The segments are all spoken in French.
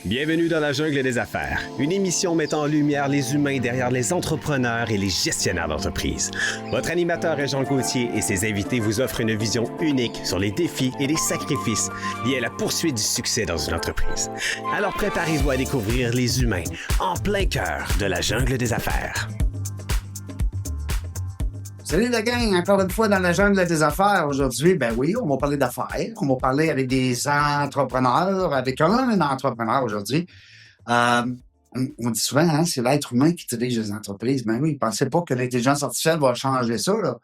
Bienvenue dans la jungle des affaires, une émission mettant en lumière les humains derrière les entrepreneurs et les gestionnaires d'entreprise. Votre animateur est Jean Gauthier et ses invités vous offrent une vision unique sur les défis et les sacrifices liés à la poursuite du succès dans une entreprise. Alors préparez-vous à découvrir les humains en plein cœur de la jungle des affaires. Salut la gang, encore une fois dans la jungle des affaires. Aujourd'hui, ben oui, on va parler d'affaires. On va parler avec des entrepreneurs, avec un entrepreneur aujourd'hui. On dit souvent, hein, c'est l'être humain qui dirige les entreprises. Ben oui, pensez pas que l'intelligence artificielle va changer ça, là.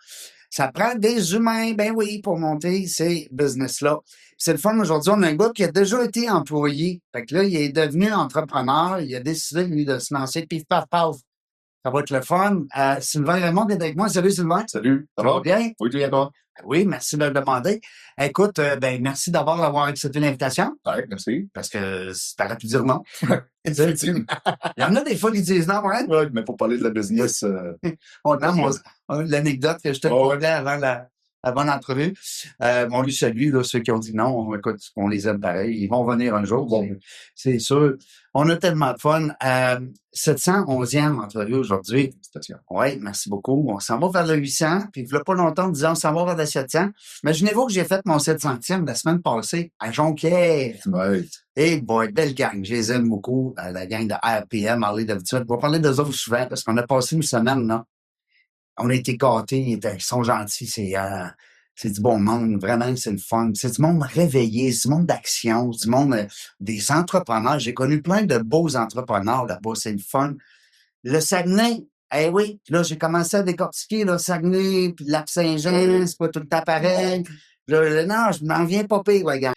Ça prend des humains, ben oui, pour monter ces business-là. C'est le fun aujourd'hui. On a un gars qui a déjà été employé. Fait que là, il est devenu entrepreneur. Il a décidé, lui, de se lancer. Pif, paf, paf. Ça va être le fun. Sylvain Raymond est avec moi. Salut, Sylvain. Salut. Ça va bien? Oui, tout toi. Oui, merci de le demander. Écoute, merci d'avoir accepté l'invitation. Oui, merci. Parce que t'aurais pu dire non. Effectivement. Il y en a des fois qui disent non, hein? Oui, mais pour parler de la business... L'anecdote que je te parlais avant l'entrevue. On lui salue, là, ceux qui ont dit non. Écoute, on les aime pareil. Ils vont venir un jour, bon, c'est sûr. On a tellement de fun. 711e entrevue aujourd'hui. Oui, merci beaucoup. On s'en va vers le 800. Puis il n'y a pas longtemps, on disait on s'en va vers le 700. Imaginez-vous que j'ai fait mon 700e la semaine passée à Jonquière. Oui. Et boy, belle gang. Je les aime beaucoup. La gang de RPM, Harley Davidson. On va parler d'eux autres souvent parce qu'on a passé une semaine, là. On a été gâtés. Ils sont gentils. C'est du bon monde. Vraiment, c'est le fun. C'est du monde réveillé. C'est du monde d'action. C'est du monde des entrepreneurs. J'ai connu plein de beaux entrepreneurs là-bas. C'est le fun. Le Saguenay, eh oui. Là, j'ai commencé à décortiquer le Saguenay, puis Lac-Saint-Jean. C'est pas tout le temps pareil. Là, non, je m'en viens pas pire, la gang.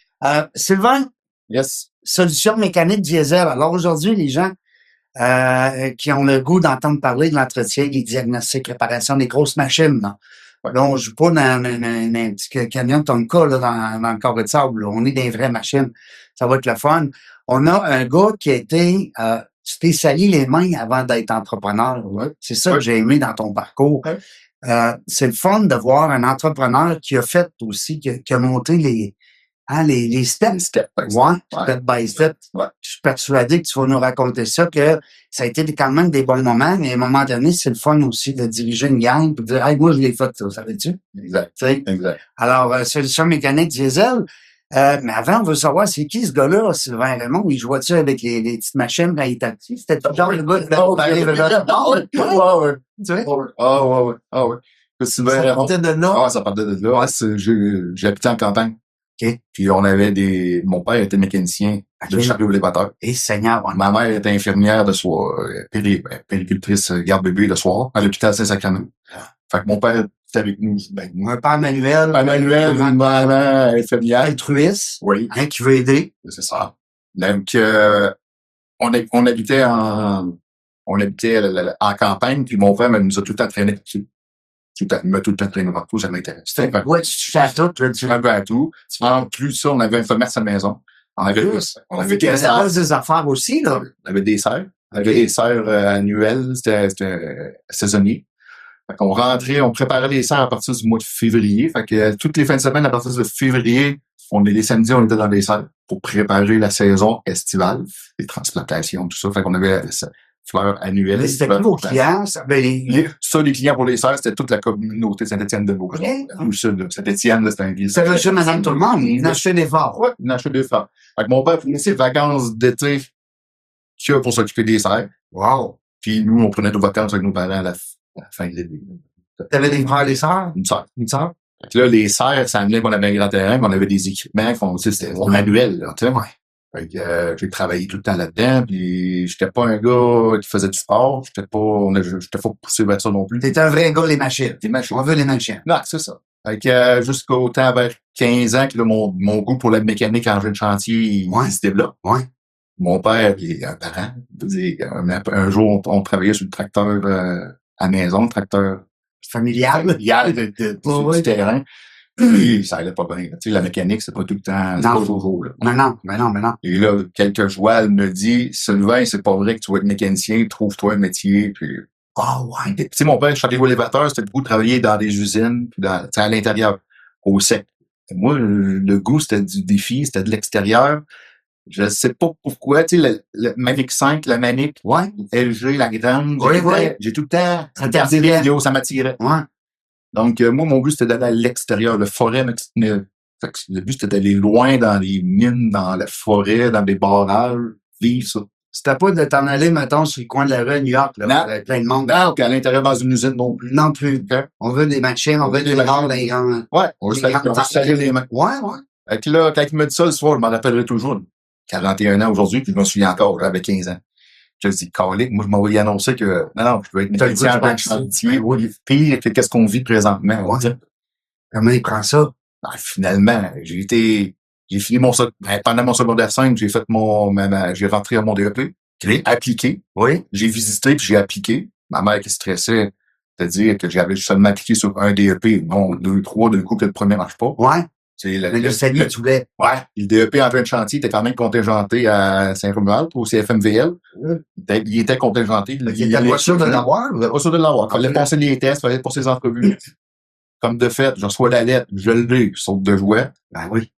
Sylvain? Yes. Solution mécanique diesel. Alors aujourd'hui, les gens qui ont le goût d'entendre parler de l'entretien, des diagnostics, réparation des grosses machines, là. Là, on joue pas dans un petit camion Tonka là, dans le carré de sable. Là. On est des vraies machines. Ça va être le fun. On a un gars qui a été spécialisé les mains avant d'être entrepreneur. Ouais. C'est ça que j'ai aimé dans ton parcours. Ouais. C'est le fun de voir un entrepreneur qui a fait aussi, qui a monté les steps. Step by step. Ouais. Je suis persuadé que tu vas nous raconter ça, que ça a été quand même des bons moments, mais à un moment donné, c'est le fun aussi de diriger une gang et de dire, hey, moi, je l'ai fait, ça, savais-tu? Exact. Exact. Alors, solution mécanique diesel. Mais avant, on veut savoir, c'est qui ce gars-là, Sylvain Raymond? Il jouait-tu avec les petites machines quand il était petit? C'était genre le gars de Ah, ouais. Sylvain Raymond. Ça partait de là? Ah, ça partait de là. J'ai habité en campagne. OK. Puis on avait mon père était mécanicien de chariot élévateur. Et Seigneur. Ma mère était infirmière de soir, péricultrice garde-bébé le soir, à l'hôpital Saint-Sacrement. Fait que mon père était avec nous. Un père manuel. Une maman infirmière. Altruiste. Oui. Hein, qui veut aider. C'est ça. Donc, on habitait en campagne, puis mon père nous a tout le temps traîné dessus. Il m'a tout le temps traîné partout, ça m'intéressait. Ouais, tu touchais à tout, tu un peu à tout. En plus ça, on avait un commerce à la maison. On avait des affaires aussi, là. On avait des serres. On avait des serres annuelles, c'était saisonnier. Fait qu'on rentrait, on préparait les serres à partir du mois de février. Fait que toutes les fins de semaine, à partir de février, les samedis, on était dans les serres pour préparer la saison estivale, les transplantations, tout ça. Fait qu'on avait fleurs annuelles. Mais c'était qui vos clients? Les clients pour les serres, c'était toute la communauté Saint-Étienne-de-Beauce. Ou sud, Saint-Étienne, c'était un ville. C'est monsieur, madame, tout le monde. Ils achetaient des phares. Ouais, ils achetaient des phares. Fait que mon père prenait ses vacances d'été pour s'occuper des serres. Wow. Puis nous, on prenait nos vacances avec nos parents à la fin de l'été. T'avais des frères, des sœurs? Une sœur. Fait que là, les serres, ça amenait qu'on avait un grand terrain, qu'on avait des équipements, c'était manuel, là, tu sais. Ouais. Fait que j'ai travaillé tout le temps là-dedans, puis j'étais pas un gars qui faisait du sport, j'étais pas poussé vers ça non plus. T'étais un vrai gars, les machines. On veut les machines. Non, c'est ça. Fait que jusqu'au temps vers 15 ans que là, mon goût pour la mécanique en jeune chantier, il se développe. Ouais. Mon père, il est un parent. Un jour, on travaillait sur le tracteur à maison, le tracteur familial du terrain. Puis, ça allait pas bien. Tu sais, la mécanique, c'est pas tout le temps, c'est pas toujours, là. Non. Et là, quelques jours, elle me dit, Sylvain, c'est pas vrai que tu vas être mécanicien, trouve-toi un métier, puis. Ah, ouais. Tu sais, mon père, chariot élévateur, c'était beaucoup de travailler dans des usines, puis à l'intérieur, au sec. Et moi, le goût, c'était du défi, c'était de l'extérieur. Je sais pas pourquoi, tu sais, le Manic 5, la Manic, Ouais. LG, la grande, Oui, oui. j'ai tout le temps Ça regardé les t'attirait. vidéos, ça m'attirait. Ouais. Donc, moi, mon but, c'était d'aller à l'extérieur, le forêt. Fait que le but, c'était d'aller loin dans les mines, dans la forêt, dans des barrages, vivre ça. C'était pas de t'en aller, mettons, sur le coin de la rue à New York, là, Non. avec plein de monde. Non, puis à l'intérieur dans une usine non plus. Non plus. OK? On veut des machines, on veut des grands, des grands. Ouais, on veut se serrer les mains. Ouais, ouais. Fait que là, quand il me dit ça le soir, je m'en rappellerai toujours. 41 ans aujourd'hui, puis je me souviens encore, j'avais 15 ans. Je dis, calique, moi, je m'envoyais annoncer que, non, je dois être mécanicien en tant que chantier. Pire que qu'est-ce qu'on vit présentement. Ouais. Comment il prend ça? Ben, finalement, j'ai fini pendant mon secondaire 5, j'ai fait j'ai rentré à mon DEP. J'ai appliqué. Oui. J'ai visité puis j'ai appliqué. Ma mère qui stressait, c'est-à-dire que j'avais seulement appliqué sur un DEP, non 2, 3, d'un coup que le premier marche pas. Ouais. C'est Mais le salut, tu voulais. Ouais. Le DEP en train de chantier était quand même contingenté à Saint-Romuald, au CFMVL. Il était contingenté. Il était pas sûr de l'avoir. Il était pas sûr de l'avoir. Il fallait passer les tests, il fallait passer les entrevues. Comme de fait, je reçois la lettre, je l'ai, saute de jouet. Ben oui.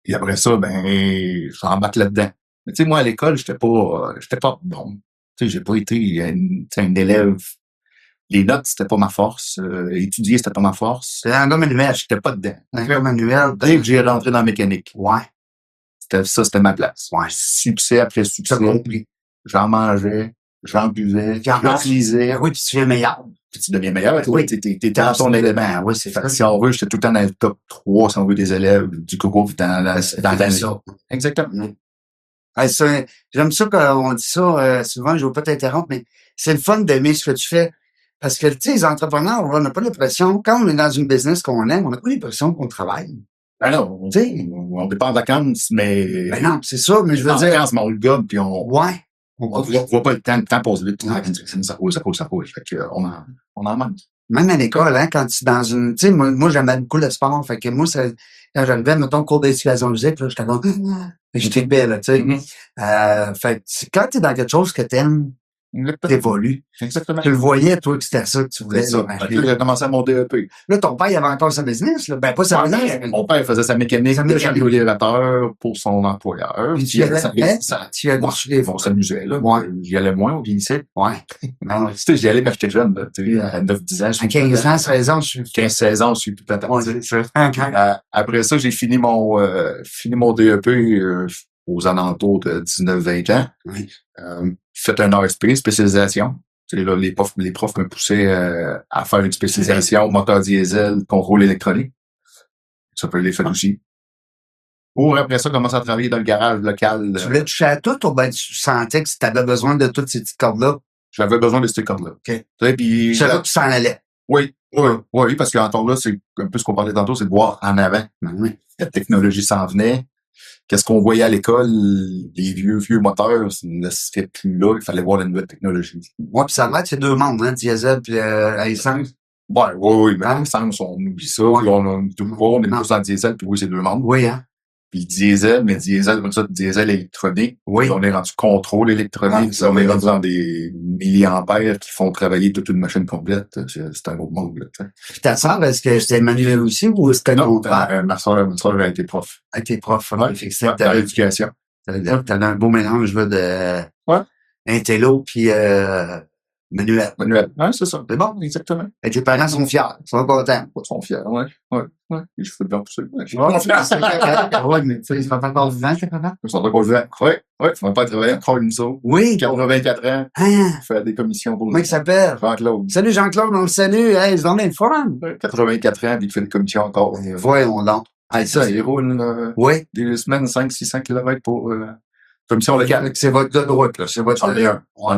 Et après ça, je m'embarque là-dedans. Mais tu sais, moi, à l'école, j'étais pas bon. Tu sais, j'ai pas été un élève. Les notes, c'était pas ma force. Étudier, c'était pas ma force. C'est un gars manuel. J'étais pas dedans. Un gars manuel. Dès que j'ai rentré dans la mécanique, Ouais. c'était ma place. Ouais. Succès après succès. T'as compris. J'en mangeais, j'en buvais, j'en lisais. Oui, puis tu deviens meilleur. Puis tu deviens meilleur. Oui. T'es dans ton élément. Oui, c'est ça. Si on veut, j'étais tout le temps dans le top 3, si on veut, des élèves du groupe dans l'année. ça. Exactement. Ouais, j'aime ça quand on dit ça, souvent, je veux pas t'interrompre, mais c'est le fun d'aimer ce que tu fais. Parce que, tu sais, les entrepreneurs, on n'a pas l'impression, quand on est dans une business qu'on aime, on n'a pas l'impression qu'on travaille. Ben non, tu sais, on n'est pas en vacances, mais... Ben non, c'est ça, mais je veux dire... En vacances, mais on le gobe, puis on... Ouais. On voit pas le temps passer vite. Ça roule. Fait que, on en manque. Même à l'école, hein, quand tu es dans une... Tu sais, moi j'aimais beaucoup le sport. Fait que moi, quand j'arrivais, mettons, cours d'éducation physique, là, j'étais comme... J'étais belle, là, tu sais. Fait que quand t'es dans quelque chose que t'aimes, t'évolues. Exactement. Tu le voyais, toi, que c'était ça que tu voulais. C'est ça. J'ai commencé à mon DEP. Là, ton père, il avait encore sa business, là. Ben, pas sa business. Mon père faisait sa mécanique de champion pour son employeur. Puis tu y allais on s'amusait, là. Ouais. J'y allais moins au lycée. Ouais. Non, tu sais, j'y allais quand j'étais jeune, là. Tu sais, à 9-10 ans. À 15 ans, 16 ans, je suis... 15-16 ans, je suis tout à Ouais, c'est ça. Après ça, j'ai fini mon DEP, aux alentours de 19-20 ans. Oui. J'ai fait un ASP, spécialisation. Tu sais, là, les profs me poussaient à faire une spécialisation moteur diesel, contrôle électronique. Ça peut les faire aussi. Pour après ça, commencer à travailler dans le garage local. Tu voulais toucher à tout ou ben tu sentais que tu avais besoin de toutes ces petites cordes-là? J'avais besoin de ces cordes-là. OK. Tu sais, puis... Tu savais que tu s'en allais. Oui, parce qu'en là, c'est un peu ce qu'on parlait tantôt, c'est de voir en avant. Oui. La technologie s'en venait. Qu'est-ce qu'on voyait à l'école? Les vieux moteurs ne seraient plus là. Il fallait voir la nouvelle technologie. Ouais, puis ça va être ces deux mondes, hein, diesel puis essence. Oui, mais essence, on oublie ça. Ouais. Puis on est toujours, on est plus en diesel, puis oui, c'est deux mondes. Oui, hein. Puis diesel, mais diesel électronique. Oui. Puis on est rendu contrôle électronique. Ouais, on est rendu dans des milliampères qui font travailler toute une machine complète. C'est un autre monde, là. Puis ta sœur, est-ce que c'était manuel aussi ou c'était Non, contraire? ma soeur a été prof. Avec tes profs. Ouais, Fait que dans l'éducation. t'avais un beau mélange, là, de... Ouais. Intello puis manuel. Manuel. Ouais, c'est ça. C'est bon, exactement. Et tes parents sont fiers. Ils sont contents. Ils sont fiers, ouais. Je fais bien pousser. Ouais, mais tu sais, ils sont encore vivants, tes parents? Ils sont encore vivants. Ouais. Ça va pas travailler encore une chose. Oui. 84 ans. Hein? Faire des commissions pour Comment il s'appelle? Jean-Claude. Salut Jean-Claude, on le salue. Hey, c'est vraiment le fun. 84 ans, puis il fait des commissions encore. Voyons donc. Hey, ça, il roule oui. des semaines 500-600 km pour commission locale. C'est votre gars de route, là. C'est votre... J'en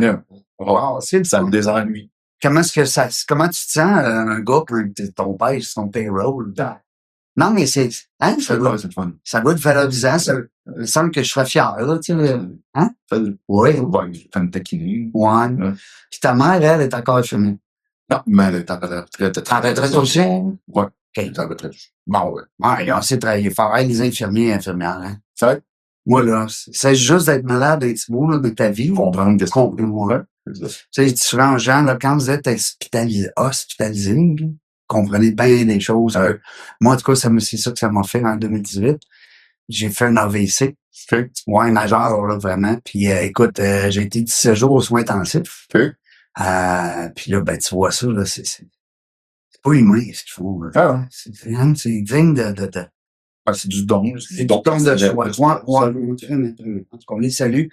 ai un. Wow, c'est le Ça me désennuie. comment tu te sens, un gars pour ton père sur son payroll? Non, mais c'est, hein, C'est le fun. ça doit te valoriser, ça me semble que je serais fier, là, tu sais, hein? Oui. Ouais, je me taquiner. Ouais. Puis ta mère, elle, est encore infirmière. Non, mais elle est en retraite. En retraite aussi? Ouais. OK. Elle est en retraite. Bon, ouais. Ouais, ils ont assez travaillé fort. Hey, les infirmiers et infirmières, hein? C'est vrai? Moi, là, c'est juste d'être malade, d'être beau, là, de ta vie. Comprendre qu'est-ce qu'on veut. Ouais. Tu sais, différents gens, là, quand vous êtes hospitalisé, là, comprenez bien des choses. Moi, en tout cas, c'est ça que ça m'a fait en 2018. J'ai fait un AVC. OK. Ouais, majeur, là, vraiment. Puis, écoute, j'ai été 17 jours aux soins intensifs. OK. Puis là, ben, tu vois ça, là, c'est pas humain, ce qu'ils font. Là. Ah, ouais. C'est digne de Ah, c'est du don. c'est du don de soi. On les salue.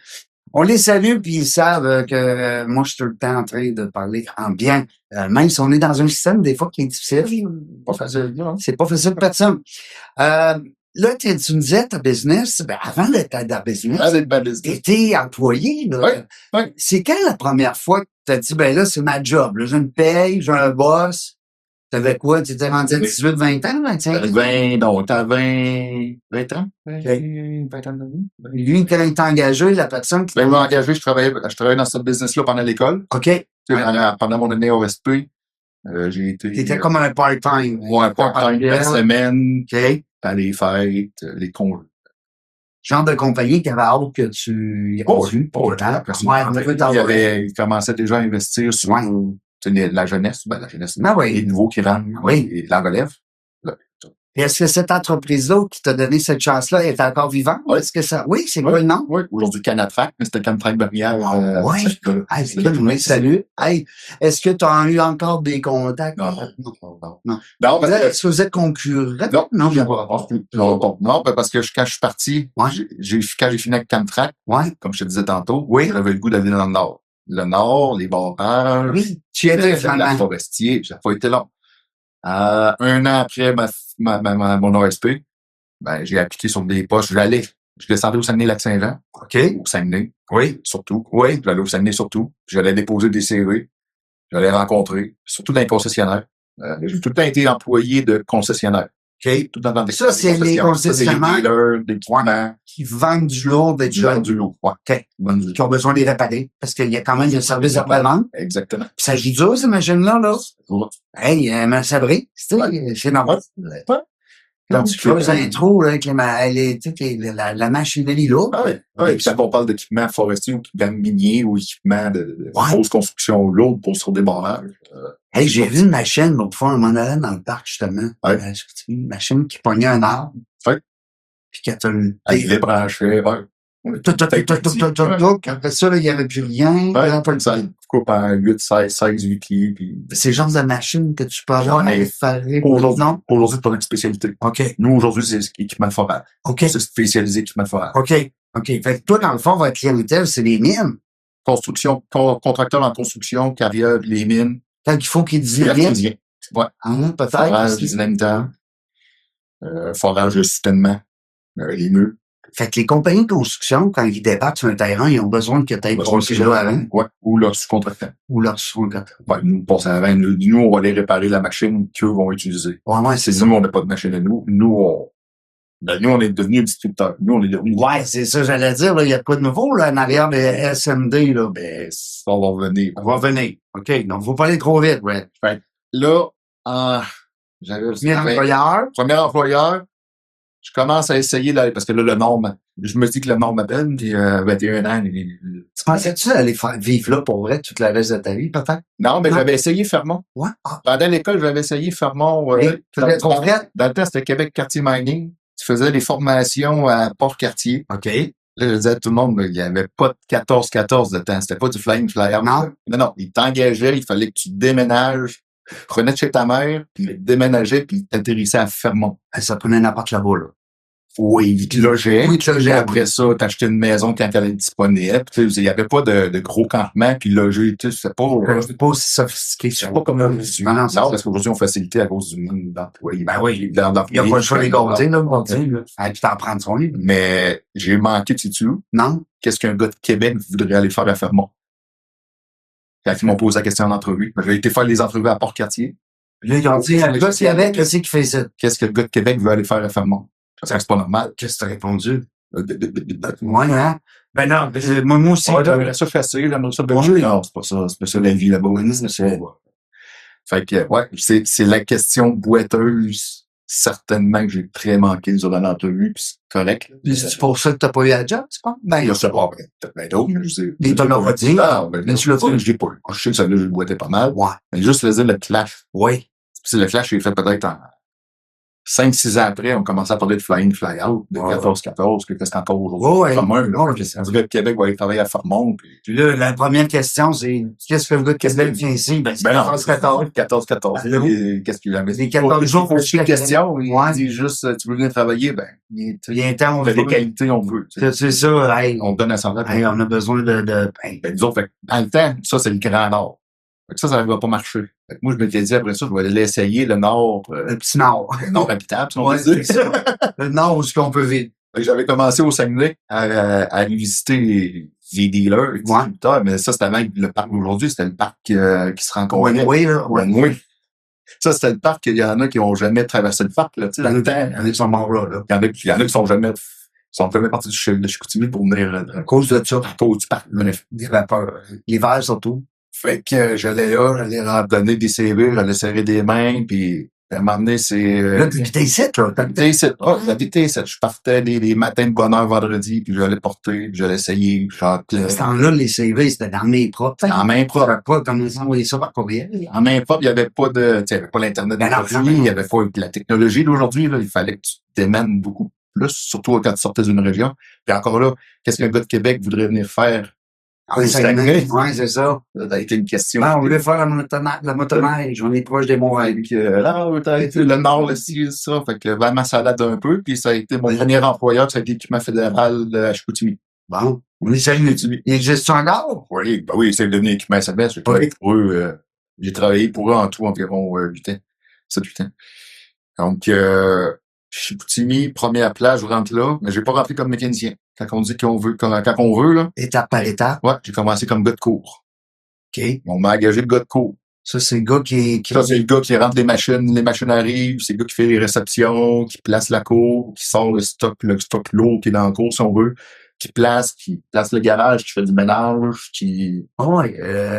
On les salue, puis ils savent que moi, je suis tout le temps en train de parler en bien. Même si on est dans un système, des fois, qui est difficile. Pas facile, hein? C'est pas facile pour personne. Là, tu me disais, ta business, ben, avant d'être ta business, Ah, c'est de bad business. t'étais employé, là. Ouais, ouais. C'est quand la première fois que t'as dit, ben là, c'est ma job, là, j'ai une paye, j'ai un boss. T'avais quoi? Tu étais rendu à 18, 20 ans, 25 ans? 20, non, t'as 20 ans? 20 ans de vie. Lui, quand il t'a engagé, la personne qui Ben, il m'a engagé, je travaillais dans ce business-là pendant l'école. OK. Tu sais, pendant mon année OSP, j'ai été. T'étais comme un part-time. Ouais, part-time, la semaine, OK. à les fêtes, les congés. Genre de compagnie qui avait hâte que tu y reçu. Il commençait déjà à investir sur la jeunesse, la jeunesse. Ah oui. Les nouveaux qui rentrent, et la relève. Et est-ce que cette entreprise-là qui t'a donné cette chance-là est encore vivante? Oui. Est-ce que ça, oui, c'est quoi le nom? Oui, aujourd'hui Canatrac, mais c'était Canatrac Barrière. Oui. Salut. Hey, est-ce que tu as eu encore des contacts? Non. Non. Non, parce que, Est-ce que vous êtes concurrents? non, parce que quand je suis parti, Ouais. quand j'ai fini avec Canatrac, Ouais. comme je te disais tantôt, Oui. j'avais le goût d'aller dans le Nord. Le Nord, les barrages. Oui. Tu y étais La finalement. forestier, ça n'a pas été long. 1 an après mon OSP, ben, j'ai appliqué sur des postes. Je descendais au Saguenay-Lac-Saint-Jean. OK. Au Saguenay. Oui. Surtout. Oui. J'allais au Saguenay surtout. J'allais déposer des CV. J'allais rencontrer. Surtout dans les concessionnaires. J'ai tout le temps été employé de concessionnaires. OK. Tout dans des Ça, c'est les concessionnaires. Des dealers, des équipements. Qui vendent du lourd, des Du vent du lot. Ouais. OK. Qui ont besoin de les réparer. Parce qu'il y a quand même un service après-vente. Exactement. Puis ça joue dur, ces machines-là, là. Hey, ma sabrée, c'est normal. Quand tu creuses un trou, là, avec la machinerie là. Ah oui. Ouais. Puis quand on parle d'équipement forestier ou équipement minier ou équipement de grosse construction lourde pour sur des barrages. Hey, j'ai vu une machine, l'autre fois, on allait dans le parc, justement. Ouais. Une machine qui pognait un arbre. Ouais. Puis qui a tenu. Avec les branchés, ouais. Après ça, là, il n'y avait plus rien. Ouais, ça coupe en 8, 16, 8 pieds. Puis... C'est le genre de machine que tu peux avoir à faire. Aujourd'hui, c'est pas notre spécialité. OK. Nous, aujourd'hui, c'est équipement de forage. OK. C'est spécialisé équipement de forage. OK. OK. Fait que toi, dans le fond, votre clientèle, c'est les mines. Contracteur en construction, carrière, les mines. Quand il faut qu'ils dynamitent. Ouais. Peut-être. Forage, dynamitant. Forage de soutènement. Les murs. Fait que les compagnies de construction, quand ils débattent sur un terrain, ils ont besoin que tu aies brossé là avant. Ouais. Ou leur sous-contractant. Ouais, nous, on avant. Nous, on va aller réparer la machine qu'eux vont utiliser. Ouais, c'est nous, on n'a pas de machine à nous. Nous, on est devenu distributeur. Nous, on est devenu. Ouais, c'est ça, j'allais dire, là. Il y a pas de nouveau, là, en arrière de SMD, là. Ben, ça va revenir. On va venir. OK. Donc, faut pas aller trop vite, ouais. Fait là, j'avais. Premier employeur. Je commence à essayer d'aller, parce que là, le norme, je me dis que le norme m'appelle, puis 21 ans. Tu pensais-tu aller vivre là pour vrai toute la reste de ta vie, peut-être? Non, mais j'avais essayé Fermont. Ouais. Pendant l'école, j'avais essayé Fermont. Dans le temps, c'était Québec Quartier Mining. Tu faisais des formations à Port-Cartier. OK. Là, je disais à tout le monde, il n'y avait pas de 14-14 de temps. C'était pas du flying flyer. Non. Il t'engageait, il fallait que tu déménages. Prenais de chez ta mère, puis déménageais, puis t'atterrissais à Fermont. Ça prenait n'importe là-bas, là. Oui, il te logeait. Oui, après ça, t'achetais une maison quand elle était disponible. Il n'y avait pas de gros campements, puis loger, tu sais, c'est pas aussi sophistiqué. C'est pas comme aujourd'hui. Non, parce qu'aujourd'hui, on facilite à cause du monde d'employés. Ben oui. Il n'y a pas le choix de les garder, là, pour dire, là. Puis t'en prendre soin. Mais j'ai manqué, tu sais, non. Qu'est-ce qu'un gars de Québec voudrait aller faire à Fermont? Quand ils m'ont posé la question en entrevue. J'ai été faire les entrevues à Port-Cartier. Là, ils ont dit, le gars qui avait, qu'est-ce qu'il fait ça? Qu'est-ce que le gars de Québec veut aller faire à Fermont? C'est pas normal. Qu'est-ce que t'as répondu? Ouais, hein? Ben non, moi aussi. J'aimerais ça facile, j'aimerais ça bouger. Non, c'est pas ça la vie là-bas. Fait que, ouais, c'est la question boiteuse. Certainement que j'ai très manqué durant l'entrevue, puis c'est correct. C'est pour ça que t'as pas eu la job, tu penses? Ben, je sais pas, peut-être bien d'autres, je sais. Et t'en as pas dit? Ah, ben, tu l'as dit, je l'ai pas eu. Je sais que ça, là, je boitais pas mal. Ouais. Mais juste le dire, le clash. Oui. Puis le clash, j'ai fait peut-être 5-6 ans après, on commençait à parler de fly-in, fly-out, de 14-14, que qu'est-ce qu'encore aujourd'hui? Commun, là. On dirait que Québec va aller travailler à Fermont. Puis là, la première question, c'est qu'est-ce que le gars de Québec vient ici? Ben, c'est 14-14. 14-14. Qu'est-ce qu'il a mis? Les 14 jours, pour chaque question, ouais. il dit juste, tu veux venir travailler? Ben, Il y a un temps, on des qualités, on veut. C'est ça, hey. On donne à son Hey, on a besoin de Ben, nous autres, fait, dans le temps, ça, c'est le grand Nord. Fait que ça va pas marcher. Fait que moi, je m'étais dit, après ça, je vais l'essayer, le Nord. le petit Nord. Le Nord habitable, si on Ouais, veut dire. c'est ça. Le Nord où qu'on peut vivre. Fait que j'avais commencé au Saguenay à aller visiter les dealers, les distributeurs, mais ça, c'était avant le parc d'aujourd'hui, c'était le parc qui se rencontrait. Oui, là. Oui. Ça, c'était le parc, il y en a qui ont jamais traversé le parc, là, tu sais, dans le temps. Il y en a qui sont morts là. Il y en a qui sont jamais partis de Chicoutimi pour venir, À cause de ça. à cause du parc. Bref. Des vapeurs. L'hiver, surtout. Fait que j'allais là, j'allais donner des CV, j'allais serrer des mains, puis à un moment donné, c'est... Là, t'habitais ici, là. J'habitais ici. J'habitais ici. Je partais les matins de bonne heure vendredi, puis j'allais porter, puis j'allais essayer. À ce temps-là, les CV, c'était dans mes propres. En main propre. Pas comme ils envoyaient ça par courriel. En main propre, il y avait pas de... Tu sais, il y avait pas l'Internet d'aujourd'hui, il y avait pas la technologie d'aujourd'hui, là. Il fallait que tu te démènes beaucoup plus, surtout quand tu sortais d'une région. Puis encore là, qu'est-ce qu'un gars de Québec voudrait venir faire? Oui, c'est ça. Ça a été une question. Ben, on voulait faire la motoneige. On est proche des Montréal. Là, le Nord aussi, ça. Fait que vraiment, ma salade un peu. Puis ça a été mon dernier employeur, ça a été l'équipement fédéral à Chicoutimi. Bon. On est sérieux. Il existe encore? Oui, ben oui, c'est devenu équipement SMS. J'ai travaillé pour eux. J'ai travaillé pour eux en tout environ 8 ans. 7-8 ans. Donc, Chicoutimi, première place, je rentre là, mais j'ai pas rentré comme mécanicien. Quand on dit qu'on veut, quand on veut, là. Étape par étape. Ouais, j'ai commencé comme gars de cours. OK. On m'a engagé de gars de cours. Ça, c'est le gars qui... Ça, c'est le gars qui rentre les machines arrivent, c'est le gars qui fait les réceptions, qui place la cour, qui sort le stock lourd qui est dans la cour, si on veut, qui place le garage, qui fait du ménage, qui... Oui,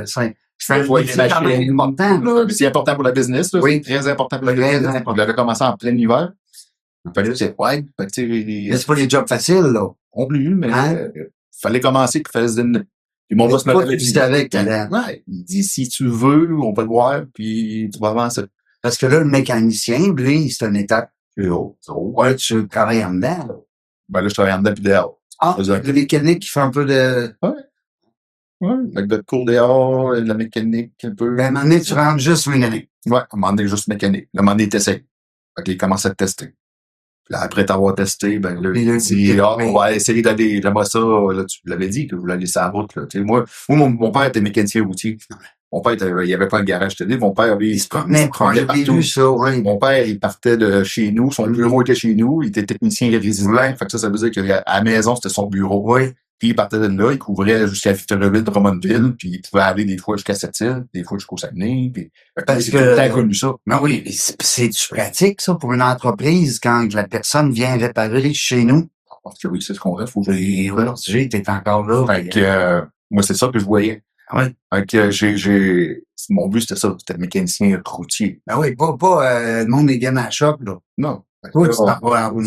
c'est important. C'est important pour la business, là. Oui. C'est très important pour la business. On l'avait commencé en plein hiver. Fallait, c'est mais c'est pas des jobs faciles, là. On plus, mais fallait commencer, puis fallait se donner. Puis mon boss m'avait dit avec ouais, il dit si tu veux, on peut le voir, puis tu vas avancer. Parce que là, le mécanicien, lui, c'est une étape plus haute. Ouais, tu travailles en dedans, là. Ben là, je travaille en dedans puis dehors. Ah, le mécanique qui fait un peu de... Ouais, avec de cours dehors, la mécanique, un peu. Ben, à un moment donné, tu rentres juste mécanique. Ouais, à un moment donné, juste mécanique. À un moment donné, t'essayes. Fait qu'il commence à te tester. Puis là, après t'avoir testé, ben là, il dit, on va essayer d'aller, j'aimerais ça, là, tu l'avais dit que vous l'allez sur la route, là. Tu sais, moi, mon père était mécanicien routier. Mon père, il y avait pas de garage télé. Mon père, lui, il se promenait partout. Ça, ouais. Mon père, il partait de chez nous. Son bureau était chez nous. Il était technicien résident. Fait que ça veut dire qu'à la maison, c'était son bureau. Oui. Puis il partait de là. Il couvrait jusqu'à Victoriaville, Drummondville. Puis il pouvait aller des fois jusqu'à Sept-Îles, des fois jusqu'au Saguenay. Puis, parce que, tout le temps connu ça. Mais oui, c'est-tu pratique, ça, pour une entreprise, quand la personne vient réparer chez nous? Parce que oui, c'est ce qu'on reste. Aujourd'hui, t'es encore là. Fait que, moi, c'est ça que je voyais. Oui. Fait que mon but, c'était ça. C'était mécanicien routier. Ben oui, pas le monde des gammes à shop, là. Non. Oui,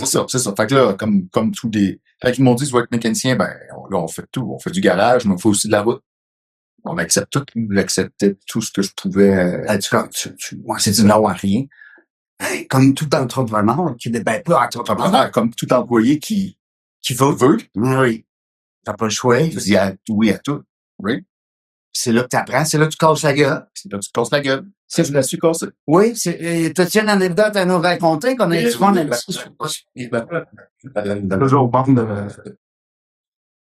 c'est ça. Fait que là, comme tous des, fait qu'ils m'ont dit, tu vas être mécanicien, ben, là, on fait tout. On fait du garage, mais on fait aussi de la route. On accepte tout. J'acceptais tout ce que je pouvais. C'est du non à rien. Comme tout entrepreneur qui ben pas entrepreneur. Comme tout employé qui veut. Oui. T'as pas le choix. Tu dis oui à tout. Oui. C'est là que t'apprends, c'est là que tu casses la gueule. C'est là que tu casses la gueule. Ça, je la suis cassée. Oui, t'as-tu une anecdote à nous raconter qu'on a eu souvent toujours bon de...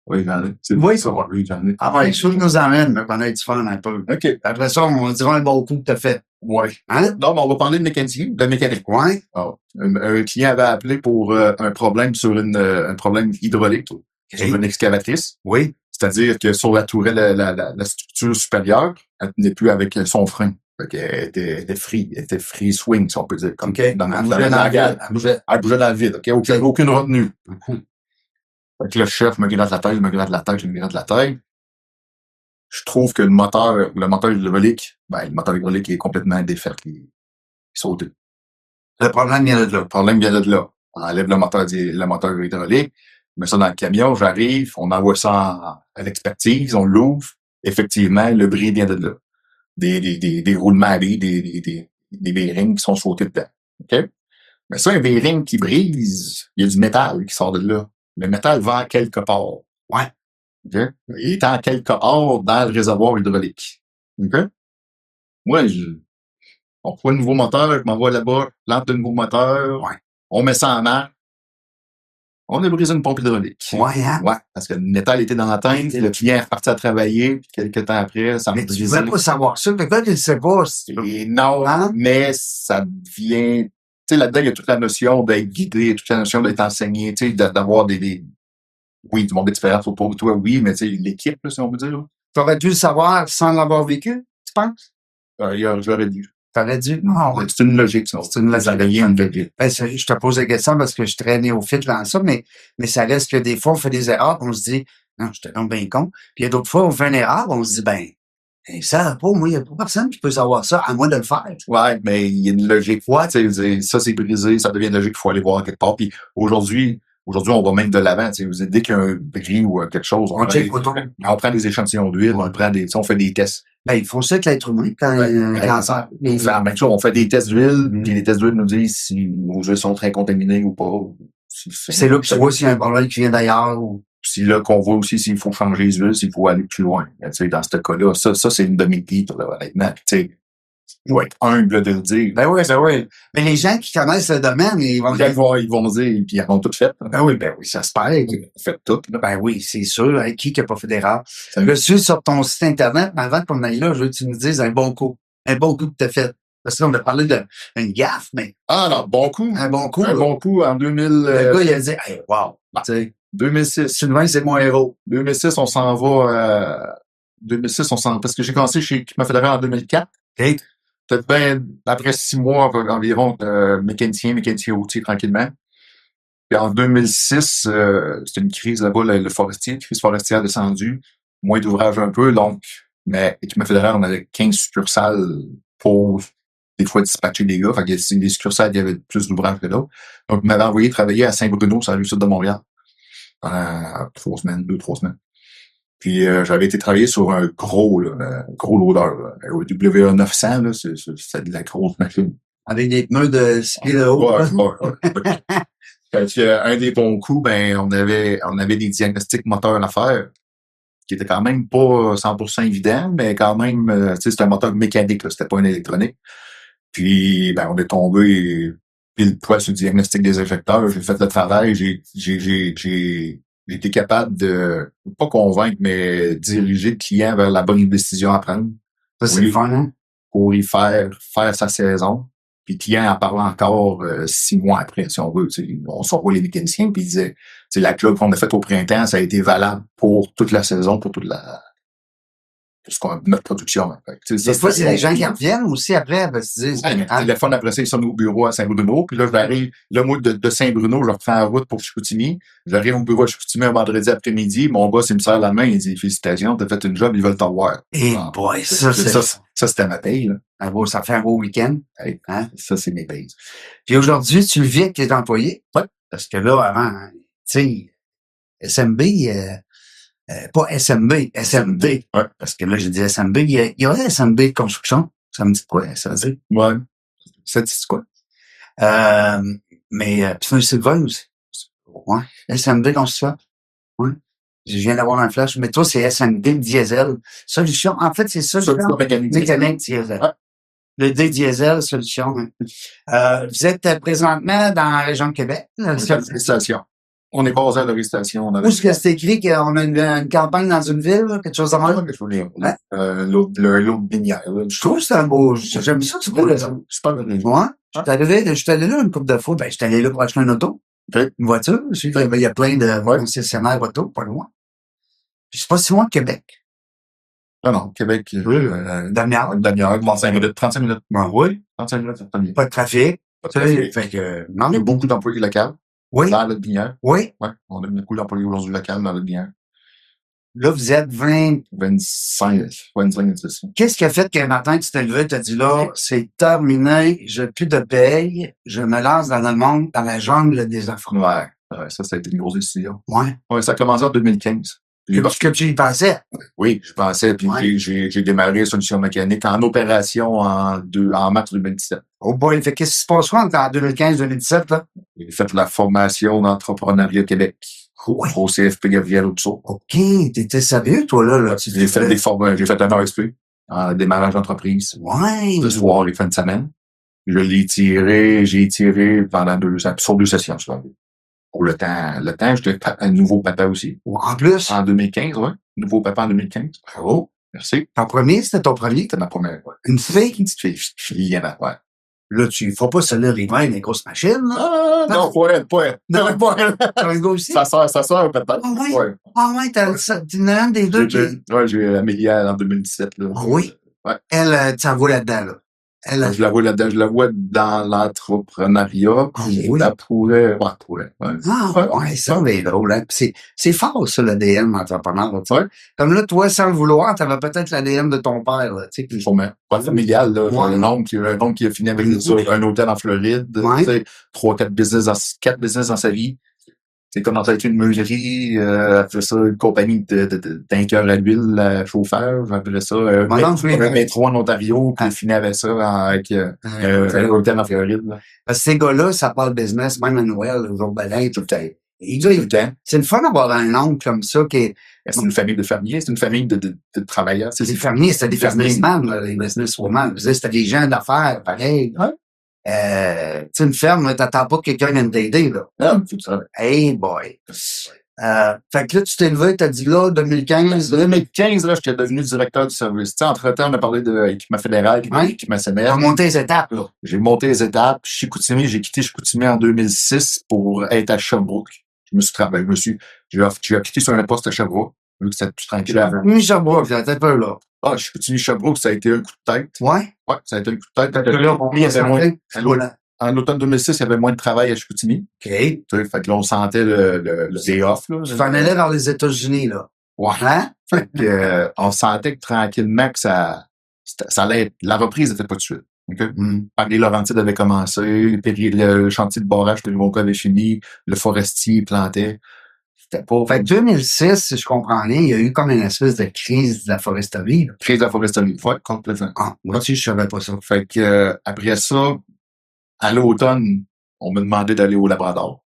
Oui, j'en ai. Oui, ça. Oui, j'en ai. Ah, ouais, chose nous amène, mais qu'on a eu du fun un peu. OK. Après ça, on dira un bon coup que t'as fait. Oui. Hein? Non, mais on va parler de mécanicien, de mécanique. Ouais. Oh. Un client avait appelé pour un problème sur un problème hydraulique, sur une excavatrice. Oui. C'est-à-dire que sur la tourelle, la structure supérieure, elle tenait plus avec son frein. Fait qu'elle était free swing, si on peut dire. Comme okay. dans la vide. Elle bougeait dans le vide, OK? Aucune retenue. Fait que le chef me gratte la tête, je me gratte la tête. Je trouve que le moteur hydraulique, le moteur hydraulique est complètement défait, il est sauté. Le problème vient de là. Le problème vient de là. On enlève le moteur hydraulique, on met ça dans le camion, j'arrive, on envoie ça à l'expertise, on l'ouvre. Effectivement, le bris vient de là. Des roulements à billes, des bearings qui sont sautés dedans. OK? Mais ça, un bearing qui brise, il y a du métal qui sort de là. Le métal va à quelque part. Ouais. OK? Il est en quelque part dans le réservoir hydraulique. OK? Moi, on prend un nouveau moteur, je m'envoie là-bas, lampe de nouveau moteur. Ouais. On met ça en marche. On a brisé une pompe hydraulique. Ouais, hein? Ouais, parce que le métal était dans la teinte, le client est reparti à travailler, puis quelques temps après, ça m'a Mais tu brisé. ne veux pas savoir ça. Peut-être qu'il ne sait pas. Et non, Hein? mais ça devient... Tu sais, là-dedans, il y a toute la notion d'être guidé, toute la notion d'être enseigné, tu sais, d'avoir oui, du monde d'expérience autour de toi, oui, mais tu sais, l'équipe, là, si on peut dire. Tu aurais dû le savoir sans l'avoir vécu, tu penses? J'aurais dû. T'aurais dû? Non. C'est une logique, ça. C'est une logique. Ça devient une logique. Ben, je te pose la question parce que je suis très néophyte dans ça, mais ça reste que des fois, on fait des erreurs, on se dit, non, je te donne bien con. Puis il y a d'autres fois, on fait une erreur, on se dit, ça, pas, moi, il n'y a pas personne qui peut savoir ça, à moins de le faire. Ouais, mais il y a une logique. Ouais, tu sais, ça, c'est brisé, ça devient une logique qu'il faut aller voir quelque part. Puis aujourd'hui, on va même de l'avant. Tu sais, dès qu'il y a un bris ou quelque chose, on prend des échantillons d'huile, on fait des tests. Ben, il faut ça que l'être humain, quand il y a un cancer. C'est la même chose, on fait des tests d'huile, puis les tests d'huile nous disent si nos huiles sont très contaminées ou pas. C'est là que tu vois s'il y a un problème qui vient d'ailleurs. Ou... C'est là qu'on voit aussi s'il faut changer les huiles, s'il faut aller plus loin. Tu sais, dans ce cas-là, ça c'est une demi-litre, là, honnêtement. Tu sais, il faut être humble de le dire. Ben oui. Mais les gens qui connaissent le domaine, ils vont dire, puis ils ont tout fait. Ben oui, ça se perd. Fait tout. Là. Ben oui, c'est sûr. Hein, qui n'a pas fait d'erreur? Je suis sur ton site Internet, mais avant qu'on aille là, je veux que tu nous dises un bon coup. Un bon coup que tu as fait. Parce que là, on a parlé d'une gaffe, mais... Ah non, bon coup. Un bon coup. Un bon coup en 2000... Le gars, il a dit, hey, wow. Tu sais, 2006. Sylvain, c'est mon héros. 2006, on s'en va... 2006, parce que j'ai commencé chez Climat Fédéral en 2004. OK. Peut-être bien, après 6 mois environ, mécanicien routier tranquillement. Puis en 2006, c'était une crise là-bas, le forestier, crise forestière descendue, moins d'ouvrage un peu, donc, mais Climat Fédéral, on avait 15 succursales pour des fois dispatcher des gars. Fait que des succursales, il y avait plus d'ouvrages que d'autres. Donc, il m'avait envoyé travailler à Saint-Bruno, sur la rive-sud de Montréal, pendant 2-3 semaines. Puis j'avais été travailler sur un gros loader, au WA900, là, c'est de la grosse machine. Avec des pneus de 6 pieds de haut. Ouais. Un des bons coups, on avait des diagnostics moteurs à faire, qui étaient quand même pas 100% évidents, mais quand même, tu sais, c'était un moteur mécanique, là, c'était pas un électronique. Puis, on est tombé pile poil sur le diagnostic des injecteurs. J'ai fait le travail, j'ai été capable de, pas convaincre, mais diriger le client vers la bonne décision à prendre. Ça, c'est le fun, hein? Pour y faire sa saison. Puis le client en parlait encore 6 mois après, si on veut. On s'envoie les mécaniciens, puis il disait, la club qu'on a faite au printemps, ça a été valable pour toute la saison, pour toute notre production. Des fois, c'est les gens qui reviennent aussi après, parce qu'ils disent... Le téléphone, après ça, ils sont au bureau à Saint-Bruno, puis là, j'arrive, le mois de Saint-Bruno, je reprends la route pour Chicoutimi, j'arrive au bureau à Chicoutimi un vendredi après-midi, mon boss, il me serre la main, il dit, félicitations, t'as fait une job, ils veulent t'avoir. Et boy, ça, c'était ma paye, là. Ça fait un beau week-end. Hein? Ça, c'est mes payes. Puis aujourd'hui, tu le vis avec tes employés? Ouais. Parce que là, avant, tu sais, SMB, pas SMB, SMD. Ouais. Parce que là, j'ai dit SMB. Il y a SMB de construction. Ça me dit quoi, ça dit? Ouais. Ça dit quoi? Mais, pis c'est un Sylvain aussi. Ouais. SMB construction. Oui. Je viens d'avoir un flash. Mais toi, c'est SMD diesel. Solution. En fait, c'est solution mécanique diesel. Ouais. Le D-diesel, solution. Hein. Vous êtes présentement dans la région de Québec. Station. On est basé à la station. Où est-ce que c'est écrit qu'on a une campagne dans une ville, là, quelque chose de même? L'autre binière. Je trouve que c'est un beau... J'aime ça, tu vois. C'est pas vrai. Moi, je suis allé là une couple de fois. Je suis allé là pour acheter une auto. Okay. Une voiture. Il y a plein de concessionnaires auto, pas loin. Je sais pas si loin de Québec. Non, Québec. Damière. 35 minutes, 35 minutes. Oui. 35 minutes, c'est pas mieux. Pas de trafic. Fait que, il y a beaucoup d'employés locaux. Oui. Dans notre binière. Oui. Ouais. On a beaucoup d'employés aujourd'hui locaux dans notre binière. Là, vous êtes 25. Qu'est-ce qui a fait qu'un matin, tu t'es levé, tu as dit là, c'est terminé, j'ai plus de paye, je me lance dans le monde, dans la jungle des affaires. Ouais. Ça a été une grosse décision. Ouais. Ouais, ça a commencé en 2015. Que tu y pensais. Oui, je pensais, puis Ouais. j'ai démarré Solutions mécaniques en opération en mars 2017. Oh boy, fait qu'est-ce qui se passe quoi en 2015-2017, là? J'ai fait la formation d'entrepreneuriat Québec au CFP Gabriel Rousseau. OK, t'étais sérieux, toi, là? J'ai fait un ASP en démarrage d'entreprise. Ouais. Le soir et fin de semaine. J'ai tiré pendant sur 2 sessions, je crois. Pour le temps, j'étais un nouveau papa aussi. En plus, En 2015, ouais. Nouveau papa en 2015. Bravo. Merci. ton premier, c'était ton premier? C'était ma première, ouais. Une fille? Une petite fille, ouais. Là, tu feras pas celle-là l'hiver, les grosses machines, là? Ah, non, pas elle. Non. Pas elle. T'as un gars aussi? Ça sort, peut-être. Ah ouais? Ouais. Ah ouais, t'as une un des deux qui... J'ai eu Amélie en 2017, là. Ah oui? Ouais. Elle, tu en vois là-dedans, là. Elle, Je la vois là-dedans, je la vois dans l'entrepreneuriat. Ah oui? Elle pourrait. Ouais. Ah, ouais, ça, mais drôle, hein. Puis c'est fort, ça, l'ADN entrepreneur, tu sais. Ouais. Comme là, toi, sans le vouloir, t'avais peut-être l'ADN de ton père, là, tu sais. Sûrement. Pas familial, là. Ouais. J'ai un oncle qui a fini avec un hôtel en Floride. Ouais. Tu sais, 4 business dans sa vie. C'est comment ça a été une menuiserie, après ça, une compagnie de tankers à l'huile, chauffeur, après ça, un métro en Ontario, puis fini avec ça avec un hôtel en Floride. Là. Parce que ces gars-là, ça parle business, même à Noël, le jour de l'année, tout le temps. Tout le temps. C'est le fun d'avoir un oncle comme ça qui est... C'est une famille de fermiers, c'est une famille de travailleurs. C'est des fermiers, c'était des businessmen, là, les businesswomen. Je veux dire, c'était des gens d'affaires, pareil. Ouais. Tu sais, une ferme, t'attends pas que quelqu'un vienne t'aider, là. Non, c'est ça. Hey boy. Fait que là, tu t'es levé, t'as dit là, 2015. 2015, là, j'étais devenu directeur du service. Tu sais, entre-temps, on a paré de l'équipement fédéral, l'équipement T'as CMR. monté les étapes, là. J'ai monté les étapes. Chicoutimi, j'ai quitté Chicoutimi en 2006 pour être à Sherbrooke. J'ai appliqué sur un poste à Sherbrooke, vu que c'était plus tranquille avant. Sherbrooke, t'as un peu là. Ah, Chicoutimi, Sherbrooke, ça a été un coup de tête. Ouais. Ouais, ça a été un coup de tête. Là, Il y avait moins, Voilà. en automne 2006, il y avait moins de travail à Chicoutimi. OK. Tu sais, fait que là, on sentait le day-off, là. Tu t'en allais vers les États-Unis, là. Ouais. Hein? Fait que, on sentait que tranquillement que ça allait être, la reprise était pas de suite. Okay? Par les Laurentides avait commencé, le chantier de barrage de Rimonco avait fini, le forestier plantait. C'était pas. Fait que 2006, si je comprends bien, il y a eu comme une espèce de crise de la foresterie, là. Crise de la foresterie. Ouais, complètement. Ah, moi aussi, je savais pas ça. Fait que, après ça, à l'automne, on m'a demandé d'aller au Labrador.